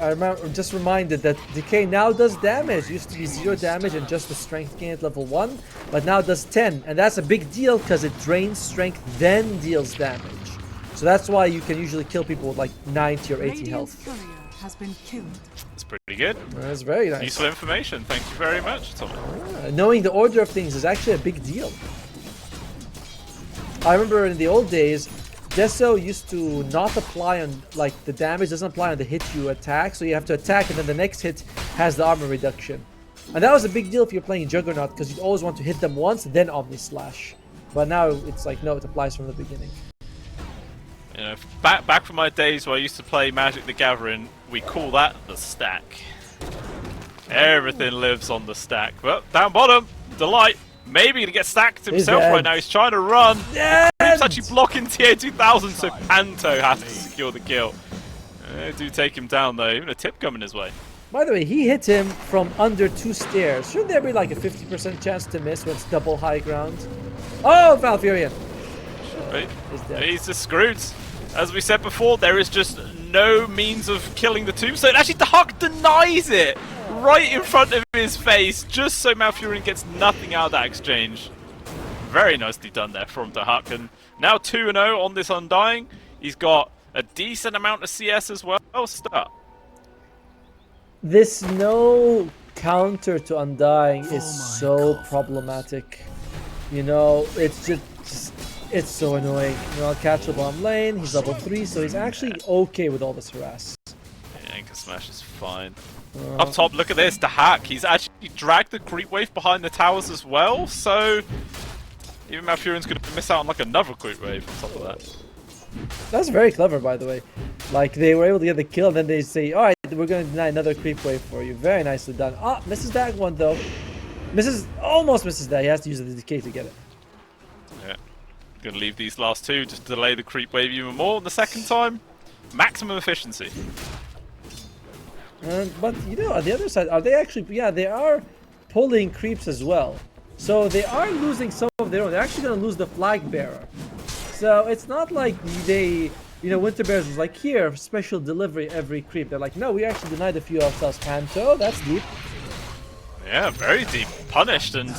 remember, just reminded that Decay now does damage. Used to be 0 damage and just the strength gain at level 1, but now does 10, and that's a big deal because it drains strength then deals damage. So that's why you can usually kill people with like 90 or 80 health. Courier has been killed. It's pretty good. That's very nice. Useful information. Thank you very much, Tommy. Knowing the order of things is actually a big deal. I remember in the old days, Deso used to not apply on, like, the damage doesn't apply on the hit you attack, so you have to attack and then the next hit has the armor reduction. And that was a big deal if you're playing Juggernaut, because you'd always want to hit them once, then Omni Slash. But now it's like, no, it applies from the beginning. You know, back from my days where I used to play Magic the Gathering, we call that the stack. Everything lives on the stack. Well, down bottom, Delight. Maybe gonna get stacked himself dead. right now. He's trying to run. Dead! He's actually blocking tier 2000, so Panto has to secure the kill. They do take him down though. Even a tip coming his way. By the way, he hit him from under 2 stairs. Shouldn't there be like a 50% chance to miss when it's double high ground? Oh, Valfurion! Right? He's dead. He's just screwed. As we said before, there is just no means of killing the tombstone. Actually, the Huck denies it right in front of his face, just so Malfurion gets nothing out of that exchange. Very nicely done there from the Huck. And now 2-0 on this Undying. He's got a decent amount of CS as well. Start. This no counter to Undying is so problematic. You know, it's just it's so annoying. You know, I'll catch the bomb lane, he's level 3, so he's actually okay with all this harass. Yeah, Anchor Smash is fine. Up top, look at this, the Hack. He's actually dragged the creep wave behind the towers as well, so even Malfurion's going to miss out on like another creep wave on top of that. That's very clever, by the way. Like, they were able to get the kill, and then they say, alright, we're going to deny another creep wave for you. Very nicely done. Ah, misses that one, though. Almost misses that. He has to use the decay to get it. Yeah. Gonna leave these last two, just delay the creep wave even more. The second time, maximum efficiency. But you know, on the other side, are they actually? Yeah, they are pulling creeps as well. So they are losing some of their own. They're actually gonna lose the flag bearer. So it's not like they, you know, Winter Bears was like, here, special delivery every creep. They're like, no, we actually denied a few ourselves. Panto, that's deep. Yeah, very deep. Punished, and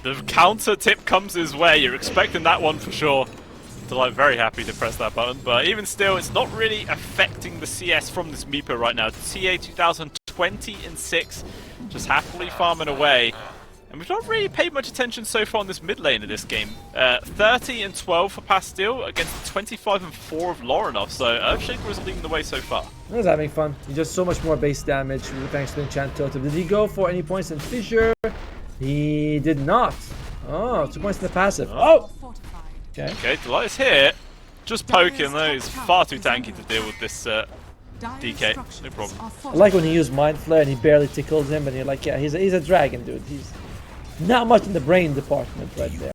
the counter tip comes his way. You're expecting that one for sure. Delight very happy to press that button, but even still, it's not really affecting the CS from this Meepo right now. TA 2020 and 6, just happily farming away. And we've not really paid much attention so far on this mid lane of this game. 30 and 12 for Pastille against 25 and 4 of Lorinov, so Earthshaker is leading the way so far. He's having fun. He does so much more base damage thanks to Enchant Totem. Did he go for any points in Fissure? He did not. Oh, 2 points in the passive. Oh! Okay. Okay, Delight is here. Just poking though, he's far too tanky to deal with this DK. No problem. I like when he used Mind Flare and he barely tickled him, and you're like, yeah, he's a dragon, dude. He's not much in the brain department right there.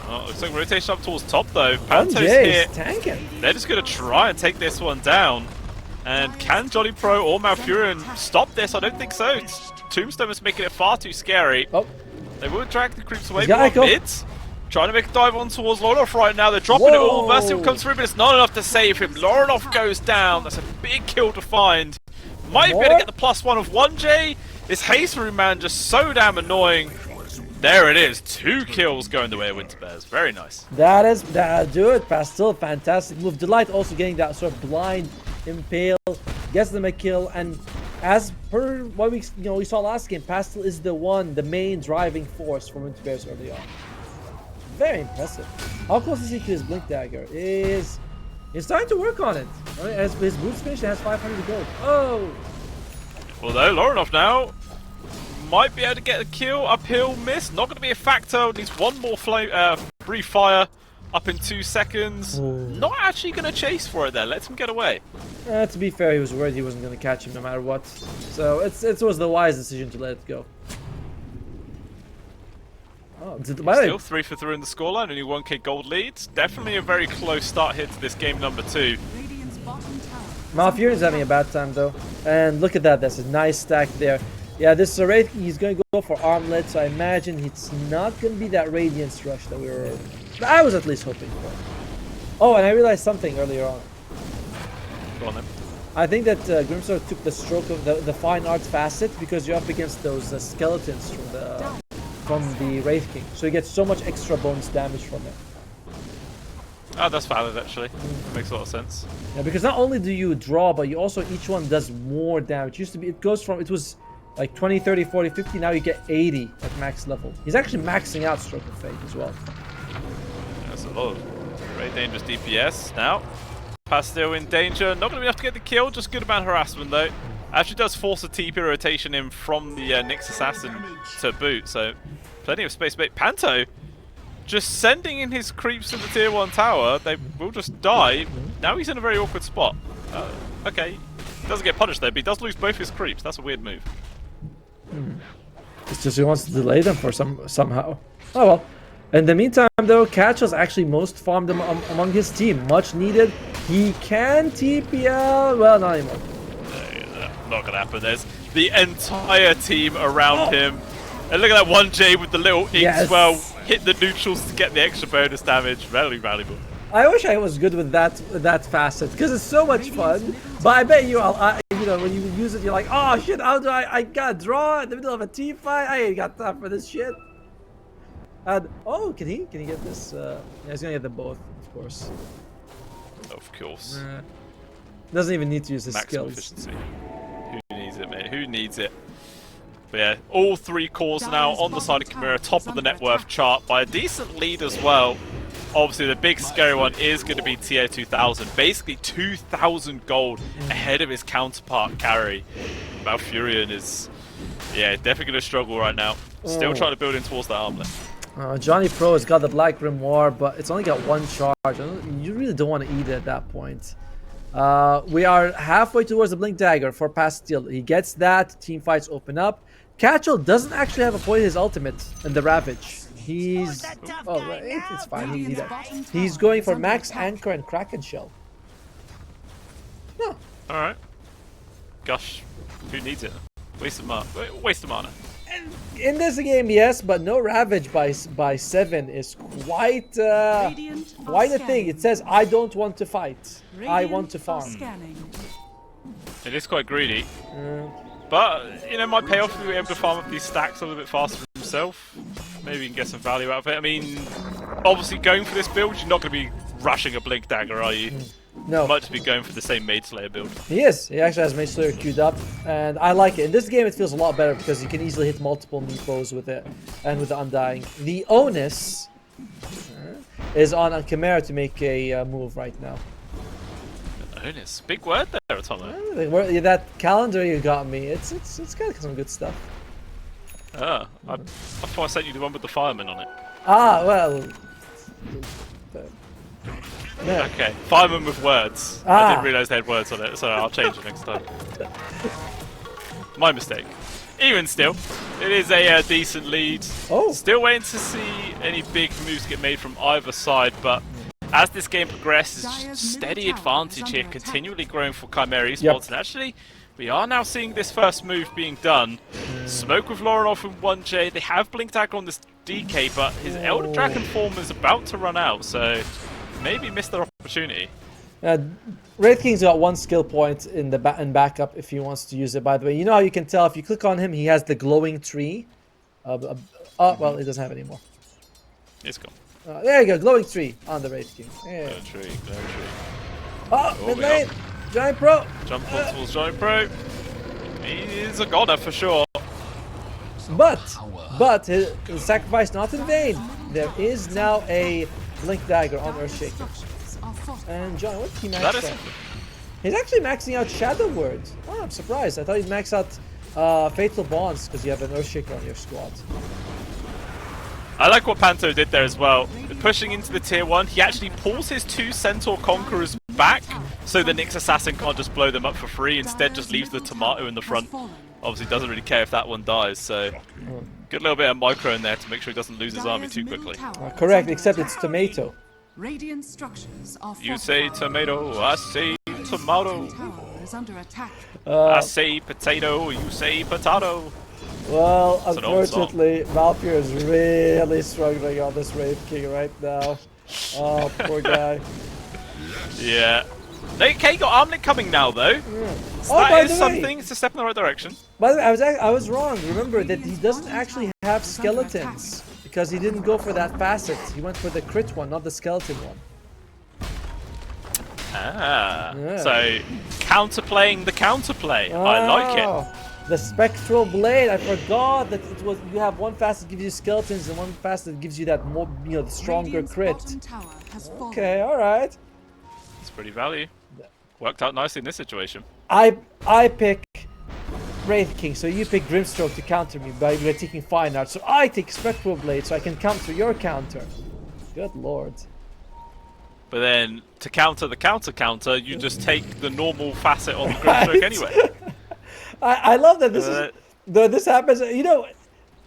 Oh, looks like rotation up towards top though. Panto's here. Tanking. They're just going to try and take this one down. And can Jolly Pro or Malfurion stop this? I don't think so. Tombstone is making it far too scary. Oh. They will drag the creeps away He's from mids. Trying to make a dive on towards Lorinov right now. They're dropping it all. Versil comes through, but it's not enough to save him. Lorinov goes down. That's a big kill to find. Might be able to get the +1 of 1J. This haste room man just so damn annoying. There it is. 2 kills going the way of Winter Bears. Very nice. That'll do it. Pastille, fantastic move. Delight also getting that sort of blind impale, gets them a kill, and as per what we saw last game, Pastille is the main driving force for Winter Bears early on. Very impressive. How close is he to his Blink Dagger? He's starting to work on it. As his boots finish, he has 500 gold. Oh! Although Lorinov now might be able to get a kill. Uphill miss. Not going to be a factor. Needs one more brief fire up in 2 seconds. Ooh. Not actually going to chase for it there. Lets him get away. To be fair, he was worried he wasn't going to catch him no matter what. So it was the wise decision to let it go. Oh, Still 3 for 3 in the scoreline, only 1k gold leads. Definitely a very close start here to this game number 2. Malfurion's having a bad time though. And look at that, that's a nice stack there. Yeah, this Wraith, he's going to go for Armlet, so I imagine it's not going to be that Radiance Rush that I was at least hoping for. Oh, and I realized something earlier on. Go on then. I think that Grimsword took the stroke of the Fine Arts facet because you're up against those skeletons from the Wraith King. So you get so much extra bonus damage from it. Oh, that's valid actually. Makes a lot of sense. Yeah, because not only do you draw, but you also, each one does more damage. It was like 20, 30, 40, 50, now you get 80 at max level. He's actually maxing out Stroke of Fate as well. That's a lot of very dangerous DPS now. Pastille in danger, not going to be enough to get the kill, just good amount of harassment though. Actually does force a TP rotation in from the Nyx Assassin to boot, so plenty of space. But Panto just sending in his creeps to the tier 1 tower, they will just die. Now he's in a very awkward spot. Okay, he doesn't get punished there, but he does lose both his creeps. That's a weird move. It's just he wants to delay them for somehow. Oh well. In the meantime though, Catchell's actually most farmed among his team. Much needed. He can TPL. Well, not anymore. Not gonna happen. There's the entire team around him. And look at that 1J with the little ink swell. Hit the neutrals to get the extra bonus damage. Very valuable. I wish I was good with that facet because it's so much fun. But I bet you, when you use it, you're like, oh shit, how do I gotta draw in the middle of a team fight? I ain't got time for this shit. And oh, can he get this? Yeah, he's gonna get them both, of course. Of course. Doesn't even need to use his Maximum skills. efficiency. Who needs it, mate? Who needs it? But yeah, all 3 cores now on the side of CHIMERA, top of the net worth chart by a decent lead as well. Obviously, the big scary one is going to be TA 2000. Basically, 2,000 gold ahead of his counterpart carry. Malfurion is, definitely going to struggle right now. Still trying to build in towards that armlet. Johnny Pro has got the Black Grimoire, but it's only got 1 charge. You really don't want to eat it at that point. We are halfway towards the Blink Dagger for Pastille. He gets that. Team fights open up. Catchell doesn't actually have a point in his ultimate in the Ravage. He's it's fine. He's going for max anchor and kraken shell. No. All right. Gosh, who needs it? Waste of mana. Waste of mana. In this game, yes, but no ravage by 7 is quite a thing. It says I don't want to fight. I want to farm. It is quite greedy. But, you know, might pay off if we're able to farm up these stacks a little bit faster for himself. Maybe we can get some value out of it. I mean, obviously going for this build, you're not going to be rushing a Blink Dagger, are you? No. You might just be going for the same Maid Slayer build. He is. He actually has Mage Slayer queued up, and I like it. In this game, it feels a lot better because you can easily hit multiple meepos with it, and with the Undying. The onus is on CHIMERA to make a move right now. Onus. Big word there, Atomo. That calendar you got me, it's got some good stuff. I thought I sent you the one with the fireman on it. Ah, well... Yeah. Okay, fireman with words. I didn't realise they had words on it, so I'll change it next time. My mistake. Even still, it is a decent lead. Oh. Still waiting to see any big moves get made from either side, but as this game progresses, steady advantage here, continually growing for CHIMERA Esports, and actually, we are now seeing this first move being done. Smoke with Lorinov and 1J, they have Blink Dagger on this DK, but his Elder Dragon form is about to run out, so maybe missed their opportunity. Wraith King's got 1 skill point in the backup if he wants to use it, by the way. You know how you can tell if you click on him, he has the glowing tree. Oh, well, it doesn't have it anymore. It's gone. There you go, glowing tree on the Wraith King. Yeah. Glowing tree, glowing tree. Oh, mid lane! Giant Pro! Jump towards Giant Pro. He is a goner for sure. But his sacrifice not in vain. There is now a Blink Dagger on Earthshaker. And John, what's he maxed out? He's actually maxing out Shadow Word. Oh, I'm surprised. I thought he'd max out Fatal Bonds because you have an Earthshaker on your squad. I like what Panto did there as well. Pushing into the tier 1, he actually pulls his 2 Centaur Conquerors back so the Nyx Assassin can't just blow them up for free. Instead, just leaves the Tomato in the front. Obviously, doesn't really care if that one dies, so good little bit of micro in there to make sure he doesn't lose his army too quickly. Correct, except it's Tomato. Radiant structures are You say tomato, I say tomato. attack. I say potato, you say potato. Well, unfortunately, Valkyr is really struggling on this Wraith King right now. Oh, poor guy. Yeah. Okay, got Armlet coming now though. Yeah. So that is something. It's a step in the right direction. By the way, I was wrong. Remember that he doesn't actually have skeletons because he didn't go for that facet. He went for the crit one, not the skeleton one. Ah. Yeah. So counterplaying the counterplay. I like it. The Spectral Blade. I forgot that it was. You have one facet that gives you skeletons and one facet that gives you that more, the stronger crit. Okay, all right. It's pretty value. Worked out nicely in this situation. I pick Wraith King, so you pick Grimstroke to counter me by taking Fine Art. So I take Spectral Blade, so I can counter your counter. Good lord. But then to counter the counter, you just take the normal facet on the Grimstroke anyway. I love that this happens. You know, it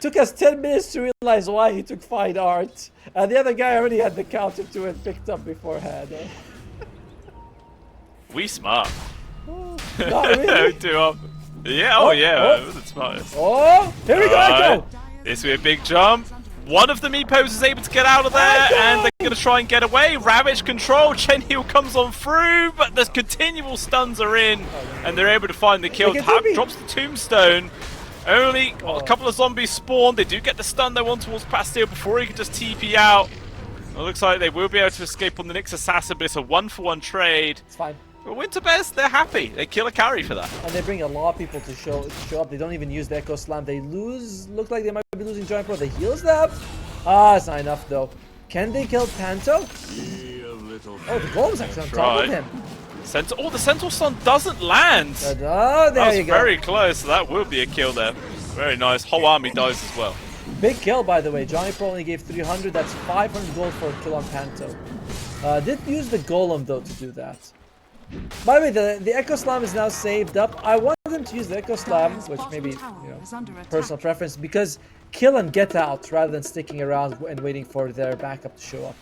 took us 10 minutes to realize why he took Fine Art, and the other guy already had the counter to it picked up beforehand. We smart. Not really. Yeah, yeah, we're the smartest. Oh, here we go, Echo! This will be a big jump. One of the Meepos is able to get out of there, and they're going to try and get away. Ravage control, Chen Heal comes on through, but the continual stuns are in, and they're able to find the kill. Hug drops the tombstone. Only a couple of zombies spawn. They do get the stun they want towards Pastille before he can just TP out. It looks like they will be able to escape on the Nyx Assassin, but it's a 1-for-1 trade. It's fine. But Winterbears, they're happy. They kill a carry for that. And they bring a lot of people to show up. They don't even use the Echo Slam. They lose. Look like they might be losing Giant Pro. They heals them. Ah, it's not enough though. Can they kill Panto? Oh, the Golem's actually on top of him. The Sentinel Stun doesn't land. Oh, there that you go. was very close. So that will be a kill there. Very nice. Whole army dies as well. Big kill, by the way. Johnny Pro only gave 300. That's 500 gold for a kill on Panto. Did use the Golem though to do that. By the way, the Echo Slam is now saved up. I want them to use the Echo Slam, Dire's which bottom maybe, tower you know, is under attack. personal preference, because kill and get out rather than sticking around and waiting for their backup to show up.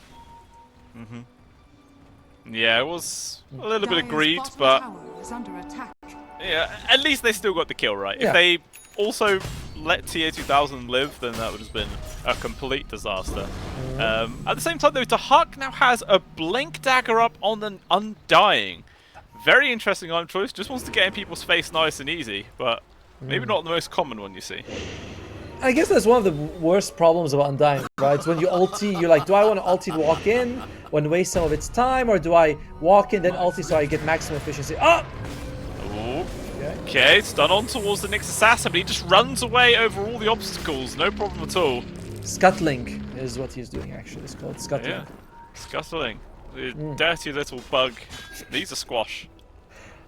Yeah, it was a little bit of Dire's greed, bottom but tower is under attack. yeah, at least they still got the kill, right? Yeah. If they also let TA2000 live, then that would have been a complete disaster. At the same time, though, Tahak now has a Blink Dagger up on an Undying. Very interesting item choice. Just wants to get in people's face nice and easy, but maybe not the most common one you see. I guess that's one of the worst problems about Undying, right? It's when you ulti, you're like, do I want to ulti to walk in, when waste some of its time, or do I walk in, then ulti so I get maximum efficiency? Oh! Ooh. Okay, stun on towards the next assassin, but he just runs away over all the obstacles. No problem at all. Scuttling is what he's doing, actually. It's called scuttling. Yeah, scuttling. The dirty little bug. Needs a squash.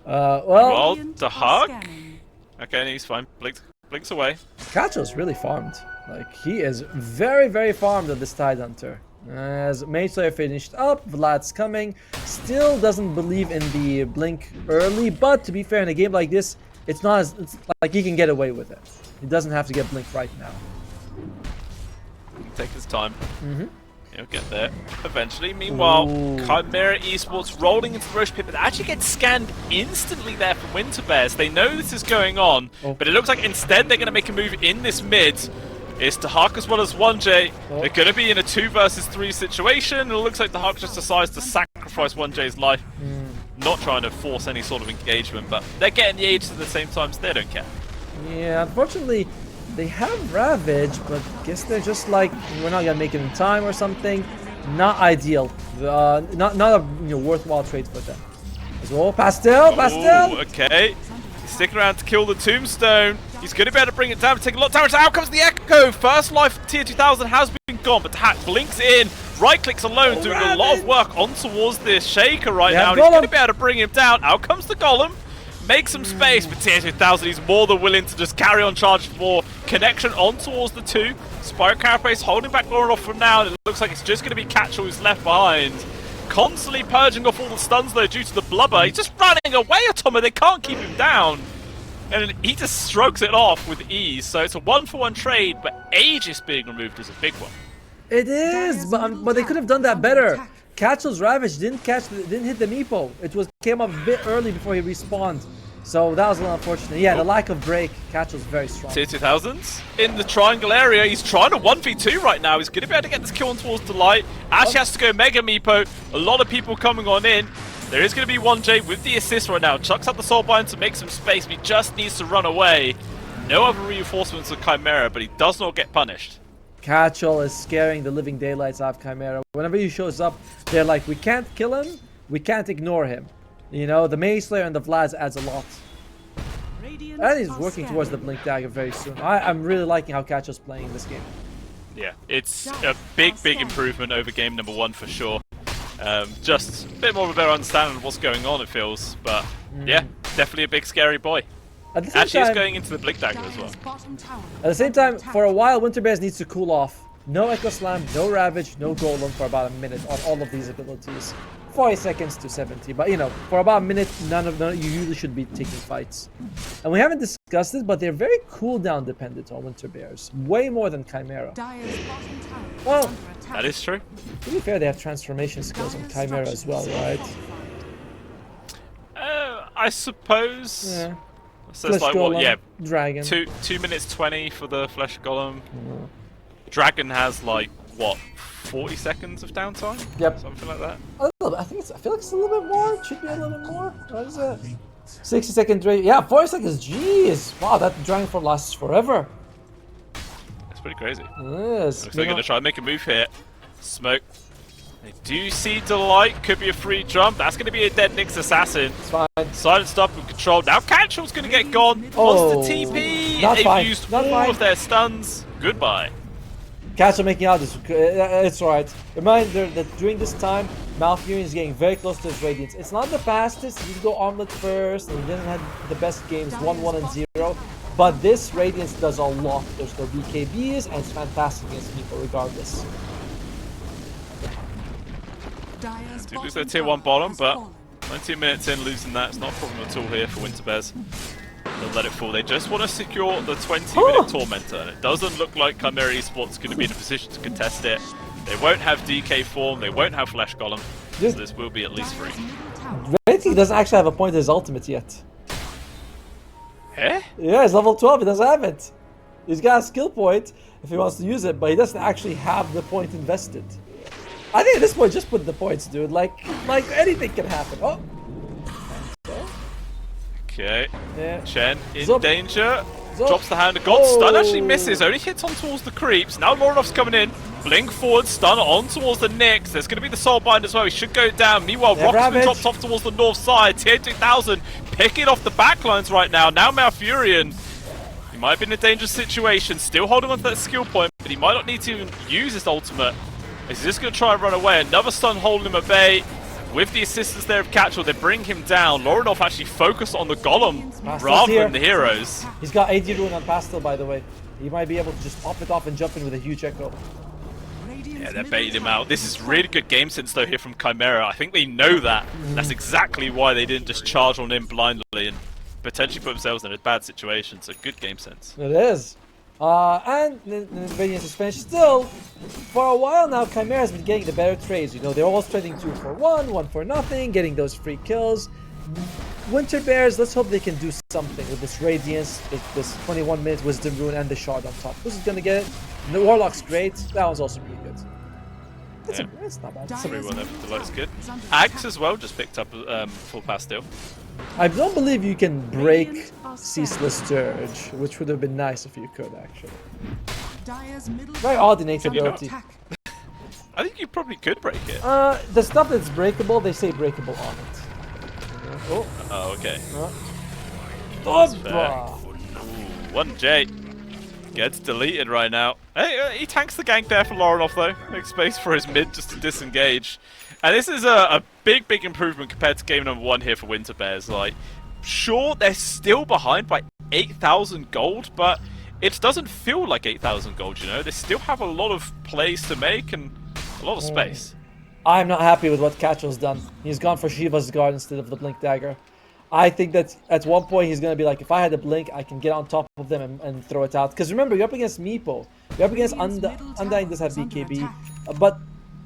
Well, Well, Radiant the are hug? scanning. Okay, he's fine. Blinks away. Kacho's really farmed. Like, he is very, very farmed on this Tide Hunter. As MESWA finished up, Vlad's coming. Still doesn't believe in the blink early, but to be fair, in a game like this, it's not as, it's like he can get away with it. He doesn't have to get blink right now. Take his time. He'll get there eventually. Meanwhile, Chimera Esports rolling into the Roche pit, but they actually get scanned instantly there from Winter Bears. They know this is going on, but it looks like instead they're going to make a move in this mid. It's Tahak as well as 1J. They're going to be in a 2 versus 3 situation, and it looks like Tahak just decides to sacrifice 1J's life. Not trying to force any sort of engagement, but they're getting the age at the same time, so they don't care. Yeah, unfortunately, they have Ravage, but guess they're just like, we're not gonna make it in time or something. Not ideal. Not a worthwhile trade for them. As well, Pastel. Ooh, okay. He's sticking around to kill the Tombstone. He's going to be able to bring it down, take a lot of damage. Out comes the Echo. First life Tier 2000 has been gone, but Tahak blinks in. Right clicks alone, doing a lot of work on towards this Shaker right now. And he's going to be able to bring him down. Out comes the Golem. Make some space, but Tier 2000, he's more than willing to just carry on charge for more. Connection on towards the 2. Spyro Carapace holding back Lauren from now, and it looks like it's just going to be Catchall who's left behind. Constantly purging off all the stuns though due to the blubber. He's just running away, Atomo. They can't keep him down. And he just strokes it off with ease. So it's a 1-for-1 trade, but Aegis being removed is a big one. It is, but they could have done that better. Catchall's Ravage didn't hit the Meepo. It came up a bit early before he respawned. So that was a little unfortunate. Yeah, the lack of break. Catchall's very strong. Tier 2000s in the triangle area. He's trying to 1v2 right now. He's going to be able to get this kill on towards Delight. Actually has to go Mega Meepo. A lot of people coming on in. There is going to be 1J with the assist right now. Chucks out the Soulbind to make some space, but he just needs to run away. No other reinforcements of Chimera, but he does not get punished. Catchall is scaring the living daylights out of Chimera. Whenever he shows up, they're like, we can't kill him, we can't ignore him. You know, the Maze Slayer and the Vlads adds a lot. And he's working towards the Blink Dagger very soon. I'm really liking how Catchall's playing in this game. Yeah, it's a big improvement over game number 1 for sure. Just a bit more of a better understanding of what's going on, it feels. But yeah, definitely a big scary boy. Actually, he's going into the Blink Dagger as well. At the same time, for a while, Winter Bears needs to cool off. No Echo Slam, no Ravage, no Golem for about a minute on all of these abilities. 40 seconds to 70, but you know, for about a minute, none of you usually should be taking fights. And we haven't discussed it, but they're very cooldown dependent on Winter Bears, way more than Chimera. Well, that is true. To be fair, they have transformation skills on Chimera as well, right? I suppose. Yeah. So it's like Golem, what? Yeah, Dragon. 2 minutes 20 for the Flesh Golem. Dragon has like what? 40 seconds of downtime? Yep. Something like that. A little bit. I feel like it's a little bit more. It should be a little bit more. What is it? 60 second rate. Yeah, 40 seconds. Jeez. Wow, that Dragon Form lasts forever. It's pretty crazy. Yes. Looks like they're going to try and make a move here. Smoke. They do see Delight. Could be a free jump. That's going to be a dead Nyx Assassin. It's fine. Silenced up and controlled. Now Catchall's going to get gone. Wants the TP. They've used all of their stuns. Goodbye. Catchall making out this. It's alright. Reminder that during this time, Malfurion is getting very close to his Radiance. It's not the fastest. He go Armlet first, and he doesn't have the best games, 1-1 and 0. But this Radiance does a lot. There's no BKBs, and it's fantastic against people regardless. They lose their tier 1 bottom, but 19 minutes in, losing that. It's not a problem at all here for Winter Bears. They'll let it fall. They just want to secure the 20-minute Tormentor, and it doesn't look like Chimera Esports going to be in a position to contest it. They won't have DK form, they won't have Flash Golem, so this will be at least free. Raleigh doesn't actually have a point in his ultimate yet. Eh? Yeah, he's level 12, he doesn't have it. He's got a skill point if he wants to use it, but he doesn't actually have the point invested. I think at this point, just put the points, dude. Like anything can happen. Oh. Okay. Yeah. Chen in Zup. danger. Zup. Drops the hand of God. Stun actually Oh. misses. Only hits on towards the creeps. Now Loronov's coming in. Blink forward. Stun on towards the Nyx. There's going to be the Soulbind as well. He should go down. Meanwhile, Yeah, Rock's been Ravage. dropped off towards the north side. TN2000 picking off the backlines right now. Now Malfurion. He might be in a dangerous situation. Still holding on to that skill point, but he might not need to even use his ultimate. He's just going to try and run away. Another stun holding him at bay. With the assistance there of Catchall, they bring him down. Lorinov actually focused on the Golem rather here. than the heroes. He's got 80 rune on Pastel, by the way. He might be able to just pop it off and jump in with a huge echo. Yeah, they're baiting him out. This is really good game sense though here from Chimera. I think they know that. That's exactly why they didn't just charge on him blindly and potentially put themselves in a bad situation. So good game sense. It is. And Radiance is finished. Still, for a while now, Chimera has been getting the better trades. You know, they're always trading 2 for 1, 1 for nothing, getting those free kills. Winter Bears, let's hope they can do something with this Radiance, this 21-minute Wisdom Rune, and the Shard on top. Who's gonna get it? The Warlock's great. That one's also pretty good. It's not bad. Everyone there for the looks good. Axe as well just picked up full Pastel. I don't believe you can break Ceaseless Dirge, which would have been nice if you could, actually. Very odd innate ability. I think you probably could break it. The stuff that's breakable, they say breakable on it. Oh, Oh, okay. Opa! Ooh, 1J gets deleted right now. Hey, he tanks the gank there for Lorinov though. Makes space for his mid just to disengage. And this is a big, big improvement compared to game number 1 here for Winter Bears. Like, sure, they're still behind by 8,000 gold, but it doesn't feel like 8,000 gold, you know? They still have a lot of plays to make and a lot of space. I'm not happy with what Catchell's done. He's gone for Shiva's Guard instead of the Blink Dagger. I think that at one point he's going to be like, if I had a Blink, I can get on top of them and throw it out. Because remember, you're up against Meepo. You're up against Undying does have BKB. But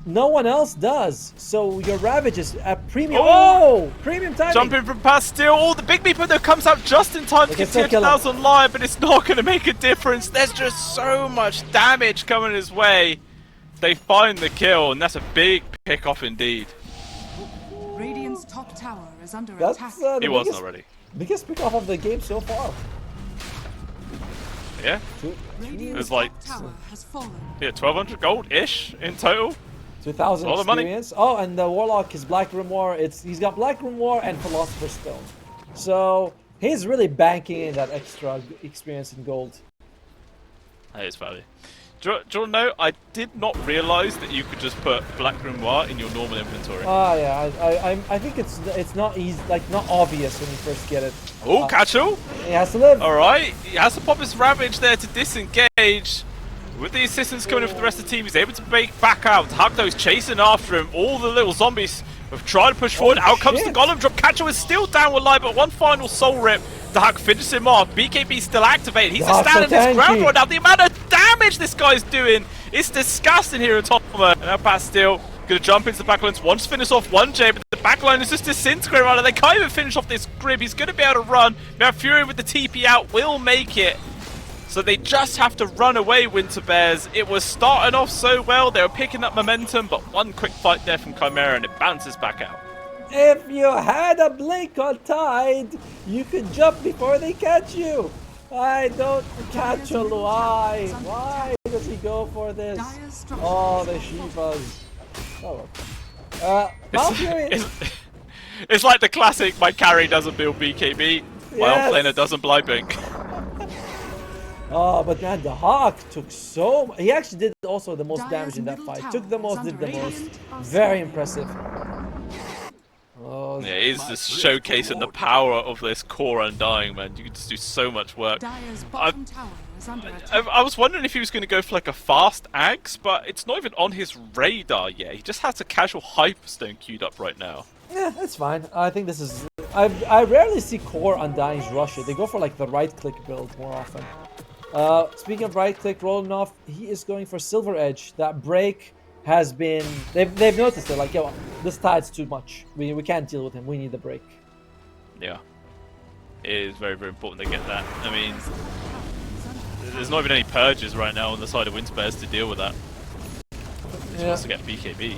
no one else does. So your Ravage is at premium. Oh! Premium timing! Jumping from Pastel. Oh, the big Meepo though comes out just in time to get still kill him. 10,000 live, but it's not going to make a difference. There's just so much damage coming his way. They find the kill, and that's a big pick-off indeed. Radiant's top tower is under That's attack. the It wasn't already. biggest pick-off of the game so far. Yeah? Radiant's was like- top tower has fallen. Yeah, 1,200 gold-ish in total. 2,000 All the money. experience. Oh, and the Warlock, his Black Grimoire, he's got Black Grimoire and Philosopher's Stone. So he's really banking in that extra experience in gold. That is value. Do you know, I did not realise that you could just put Black Grimoire in your normal inventory. Ah, yeah, I think it's not easy, like not obvious when you first get it. Oh, Catchall! He has to live. Alright, he has to pop his Ravage there to disengage. With the assistance coming in for the rest of the team, he's able to break back out. Hugdo's chasing after him. All the little zombies have tried to push forward. Out comes the shit. Golem drop. Catchall is still down with life, but one final soul rip. The Hug finishes him off. BKB still activated. He's just That's standing so his ground tanky. right now. The amount of damage this guy's doing is disgusting here at Topper. And now Pastel gonna jump into the backlines. Wants to finish off 1J, but the backline is just disintegrating right now. They can't even finish off this grib. He's gonna be able to run. Now Fury with the TP out will make it. So they just have to run away, Winter Bears. It was starting off so well. They were picking up momentum, but one quick fight there from Chimera and it bounces back out. If you had a Blink on Tide, you could jump before they catch you. I don't catch a why. Why does he go for this? Dire's structures Oh, the have fallen. Shivas. Oh, Malfurion. It's like the classic, my carry doesn't build BKB, my Yes. offlaner doesn't blind blink. Oh, but man, the Hawk took so much. He actually did also the most Dire's damage in that middle fight. tower Took the is most, did under the most. attack. Very impressive. Oh, Yeah, it is just showcasing the power of this core Undying, man. You can just do so much work. Dire's bottom tower is under attack. I was wondering if he was going to go for like a fast axe, but it's not even on his radar yet. He just has a casual Hyperstone queued up right now. Yeah, that's fine. I think this is... I rarely see core Undyings rush it. They go for like the right-click build more often. Speaking of right-click, rolling off, he is going for Silver Edge. That break has been... They've noticed it. Like, yo, this tide's too much. We can't deal with him. We need the break. Yeah. It is very, very important they get that. I mean, there's not even any purges right now on the side of Winterbears to deal with that. He wants to get BKB.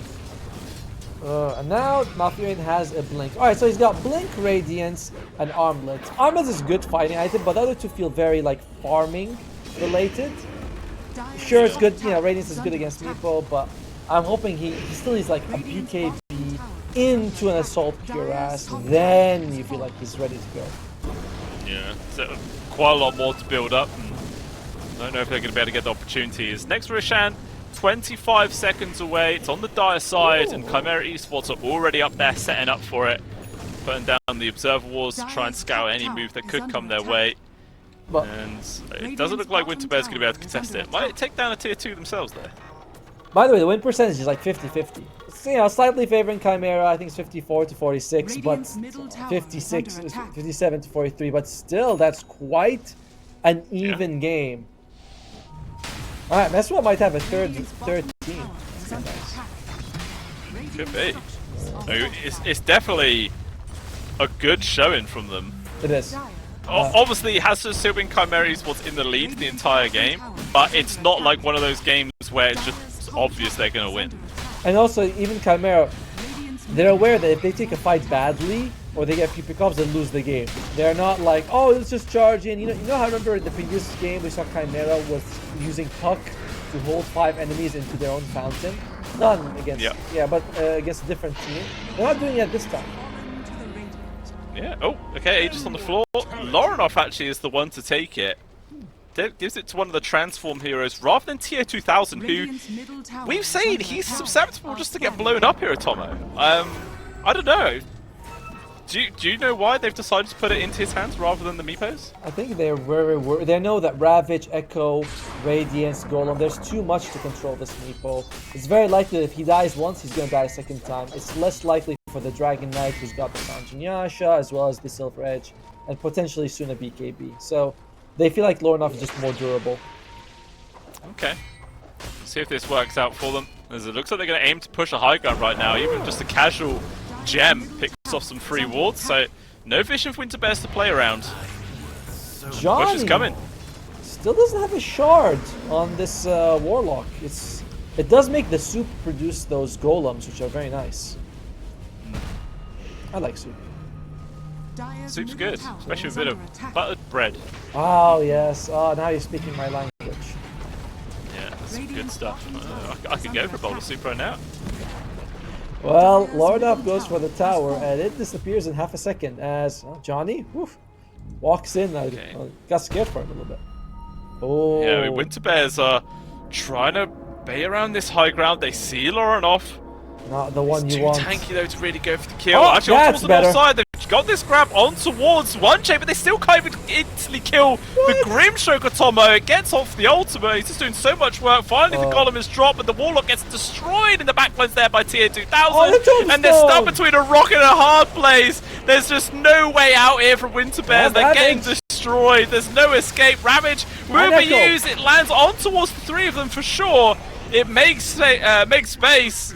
And now Malfurion has a Blink. Alright, so he's got Blink, Radiance, and Armlet. Armlet is a good fighting item, but the other two feel very, like, farming related. Sure, it's good, you know, Radiance is good against Meepo, but I'm hoping he still needs, like, a BKB into an Assault Cuirass, then you feel like he's ready to go. Yeah, so quite a lot more to build up. And I don't know if they're going to be able to get the opportunities. Next Roshan, 25 seconds away. It's on the dire side, and Chimera Esports are already up there setting up for it. Putting down the Observer Walls to try and scout any move that could come their way. But And it doesn't look like Winterbear's going to be able to contest it. Might take down a tier 2 themselves there. by the way, the win percentage is like 50-50. It's, you know, slightly favoring Chimera. I think it's 54 to 46, but 56, 57 to 43. But still, that's quite an even game. All right, MESWA might have a third team. Nice. Could be. It's definitely a good showing from them. It is. Obviously, it has still been Chimera Esports in the lead the entire game, but it's not like one of those games where it's just obvious they're going to win. And also, even Chimera, they're aware that if they take a fight badly or they get a few pickups, they lose the game. They're not like, oh, let's just charge in. You know how I remember in the previous game we saw Chimera was using Puck to hold 5 enemies into their own fountain? None against, but against a different team. They're not doing it this time. Yeah. Oh, okay. Aegis on the floor. Lorenoff actually is the one to take it. Gives it to one of the transform heroes rather than Tier 2000, who we've seen he's susceptible just to get blown up here at Tomo. I don't know. Do you know why they've decided to put it into his hands rather than the Meepos? I think they're very worried. They know that Ravage, Echo, Radiance, Golem, there's too much to control this Meepo. It's very likely that if he dies once, he's going to die a second time. It's less likely for the Dragon Knight, who's got the Sanjin Yasha, as well as the Silver Edge, and potentially soon a BKB. So they feel like Lorenoff is just more durable. Okay. Let's see if this works out for them. As it looks like they're going to aim to push a high ground right now. Even just a casual gem picks off some free wards, so no Vision for Winterbears to play around. Johnny Push is coming. Still doesn't have a shard on this Warlock. It does make the soup produce those golems, which are very nice. I like soup. Soup's good, especially with a bit of buttered bread. Oh yes. Oh, now you're speaking my language. Yeah, that's some good stuff. I could go for a bowl of soup right now. Well, Lorenoff goes for the tower, and it disappears in half a second as Johnny walks in. I got scared for it a little bit. Oh. Yeah, Winterbears are trying to bay around this high ground. They see Lorenoff. Not the one It's you too want. tanky though to really go for the kill. Oh, actually, on that's towards the better. north side, they've got this grab on towards one chain, but they still can't even instantly kill the Grimstroke Tomo. It gets off the ultimate. He's just doing so much work. Finally, the Golem is dropped, but the Warlock gets destroyed in the backlines there by Tier 2000. And they're stuck between a rock and a hard place. There's just no way out here from Winterbears. They're getting destroyed. There's no escape. Ravage will be used. It lands on towards the 3 of them for sure. It makes space.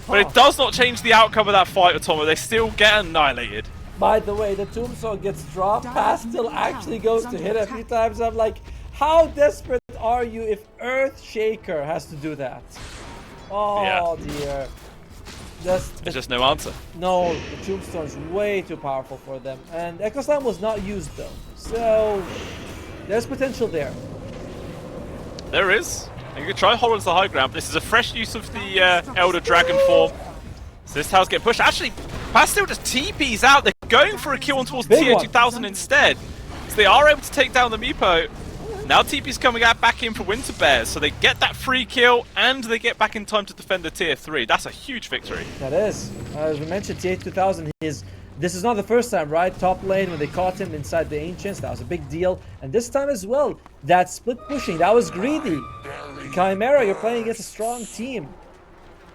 But it does not change the outcome of that fight, Otomo. They still get annihilated. By the way, the Tombstone gets dropped. Pass still actually goes to hit a few times. I'm like, how desperate are you if Earthshaker has to do that? Oh dear. There's just no answer. No, the Tombstone is way too powerful for them. And Echo Slam was not used though. So there's potential there. There is. You can try hold on to the high ground, but this is a fresh use of the Elder Dragon form. So this tower's getting pushed. Actually, Pastel just TP's out. They're going for a kill on towards Tier 2000 instead. So they are able to take down the Meepo. Now TP's coming out back in for Winterbears. So they get that free kill and they get back in time to defend the Tier 3. That's a huge victory. That is. As we mentioned, Tier 2000 is... This is not the first time, right? Top lane, when they caught him inside the Ancients, that was a big deal. And this time as well, that split pushing, that was greedy. Chimera, you're playing against a strong team.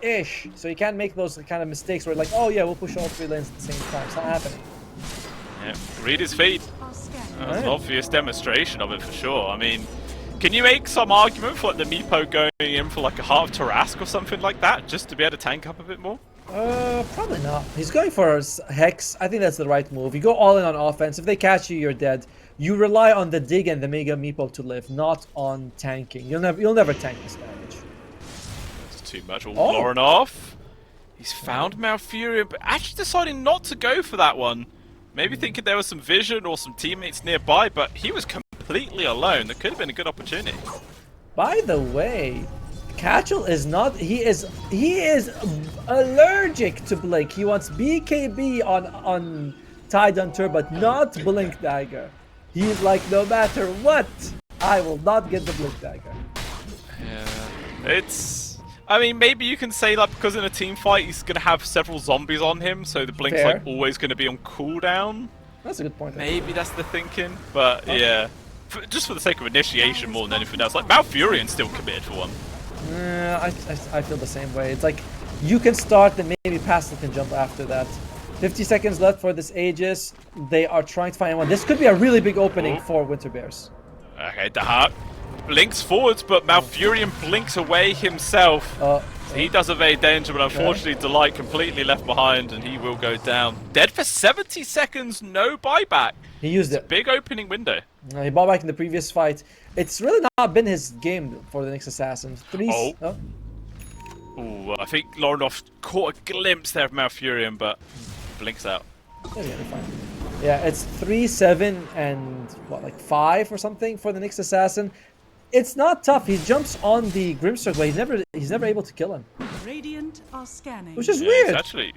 ish. So you can't make those kind of mistakes where like, oh yeah, we'll push all 3 lanes at the same time. It's not happening. Yeah, read his feet. Are scanning. That's an obvious demonstration of it for sure. I mean, can you make some argument for like the Meepo going in for like a Heart of Tarrasque or something like that, just to be able to tank up a bit more? Probably not. He's going for Hex. I think that's the right move. You go all in on offense. If they catch you, you're dead. You rely on the dig and the Mega Meepo to live, not on tanking. You'll never tank this damage. That's too much. Lauren off. He's found Malfurion, but actually deciding not to go for that one. Maybe thinking there was some vision or some teammates nearby, but he was completely alone. That could have been a good opportunity. By the way, Catchell is not. He is allergic to Blink. He wants BKB on Tidal Tur, but not Blink Dagger. He's like, no matter what, I will not get the Blink Dagger. Yeah, it's. I mean, maybe you can say that because in a team fight he's gonna have several zombies on him, so the Blink's Fair. like always gonna be on cooldown. That's a good point. Maybe that's the thinking, but yeah. Just for the sake of initiation more than anything else. Like, Malfurion's still committed for one. I feel the same way. It's like, you can start, then maybe Pastel can jump after that. 50 seconds left for this Aegis. They are trying to find one. This could be a really big opening for Winter Bears. Okay, Dahak blinks forwards, but Malfurion blinks away himself. So he does evade danger, but unfortunately Delight completely left behind, and he will go down. Dead for 70 seconds, no buyback. He used it. Big opening window. He bought back in the previous fight. It's really not been his game for the next Assassin. Ooh, I think Lornoff caught a glimpse there of Malfurion, but blinks out. Yeah, it's 3-7 and what, like 5 or something for the next Assassin. It's not tough. He jumps on the Grimstroke, but he's never able to kill him. Radiant are scanning. Which is weird. He's actually,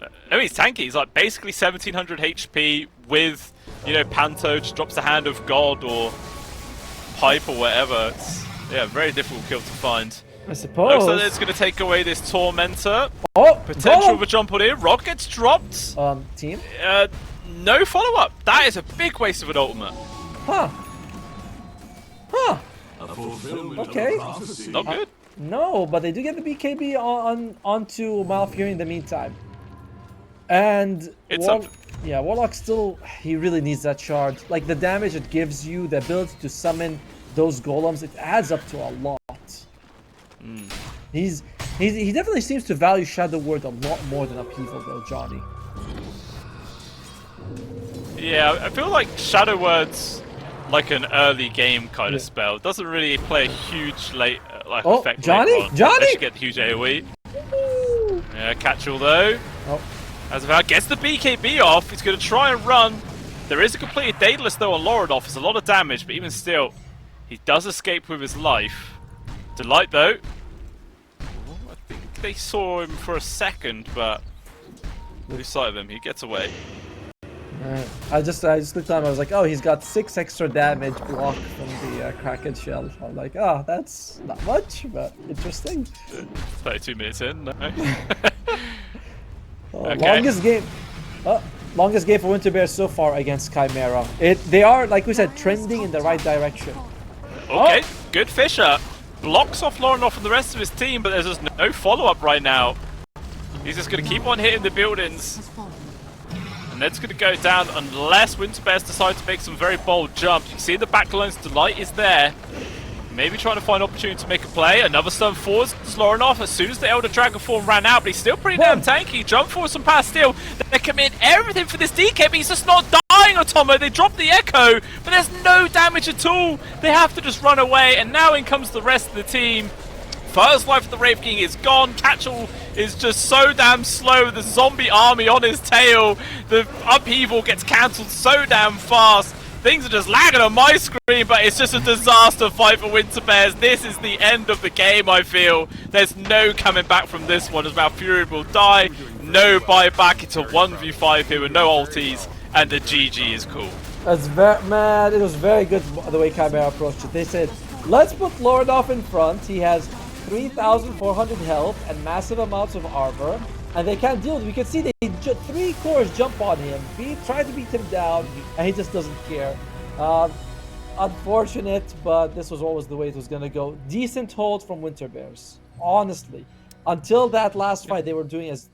I mean, he's tanky. He's like basically 1700 HP with, you know, Panto, just drops the Hand of God or Pipe or whatever. It's, yeah, very difficult kill to find. I suppose. Looks like it's going to take away this Tormentor. Oh, Potential of a jump on here. Rock gets dropped. Team? No follow-up. That is a big waste of an ultimate. Huh. Huh. A fulfillment Okay. of prophecy. Not good. No, but they do get the BKB onto Malfurion in the meantime. And It's something. yeah, Warlock still, he really needs that shard. Like the damage it gives you, the ability to summon those golems, it adds up to a lot. He definitely seems to value Shadow Word a lot more than Upheaval though, Johnny. Yeah, I feel like Shadow Word's like an early game kind of spell. It doesn't really play a huge late effect. Johnny? later on, Johnny? unless you get the huge AoE. Yeah, Catchall though. As about gets the BKB off, he's going to try and run. There is a completed Daedalus though on Lorodov. It's a lot of damage, but even still, he does escape with his life. Delight though. I think they saw him for a second, but lose sight of him. He gets away. I just clicked on him. I was like, oh, he's got 6 extra damage block from the Kraken shell. I'm like, oh, that's not much, but interesting. 32 minutes in. No. Okay. Longest game for Winter Bears so far against Chimera. They are, like we said, trending in the right direction. Okay, good Fisher. Blocks off Lornoff and the rest of his team, but there's just no follow-up right now. He's just going to keep on hitting the buildings. Has fallen. And that's going to go down unless Winter Bears decide to make some very bold jumps. You can see the backlines, Delight is there. Maybe trying to find opportunity to make a play. Another stun forwards, Lornoff as soon as the Elder Dragon form ran out, but he's still pretty damn tanky. Jump forward some pass steal. They commit everything for this DK, but he's just not dying, Otomo. They drop the Echo, but there's no damage at all. They have to just run away, and now in comes the rest of the team. First life of the Wraith King is gone. Catchall is just so damn slow. The zombie army on his tail. The upheaval gets cancelled so damn fast. Things are just lagging on my screen, but it's just a disaster fight for Winter Bears. This is the end of the game, I feel. There's no coming back from this one, as Malfurion will die. No buyback. It's a 1v5 here with no ulties, and the GG is cool. That's very, man, it was very good the way Chimera approached it. They said, let's put Lordoff in front. He has 3,400 health and massive amounts of armor, and they can't deal with it. We can see they 3 cores jump on him. We try to beat him down, and he just doesn't care. Unfortunate, but this was always the way it was gonna go. Decent hold from Winter Bears, honestly. until that last fight, they were doing as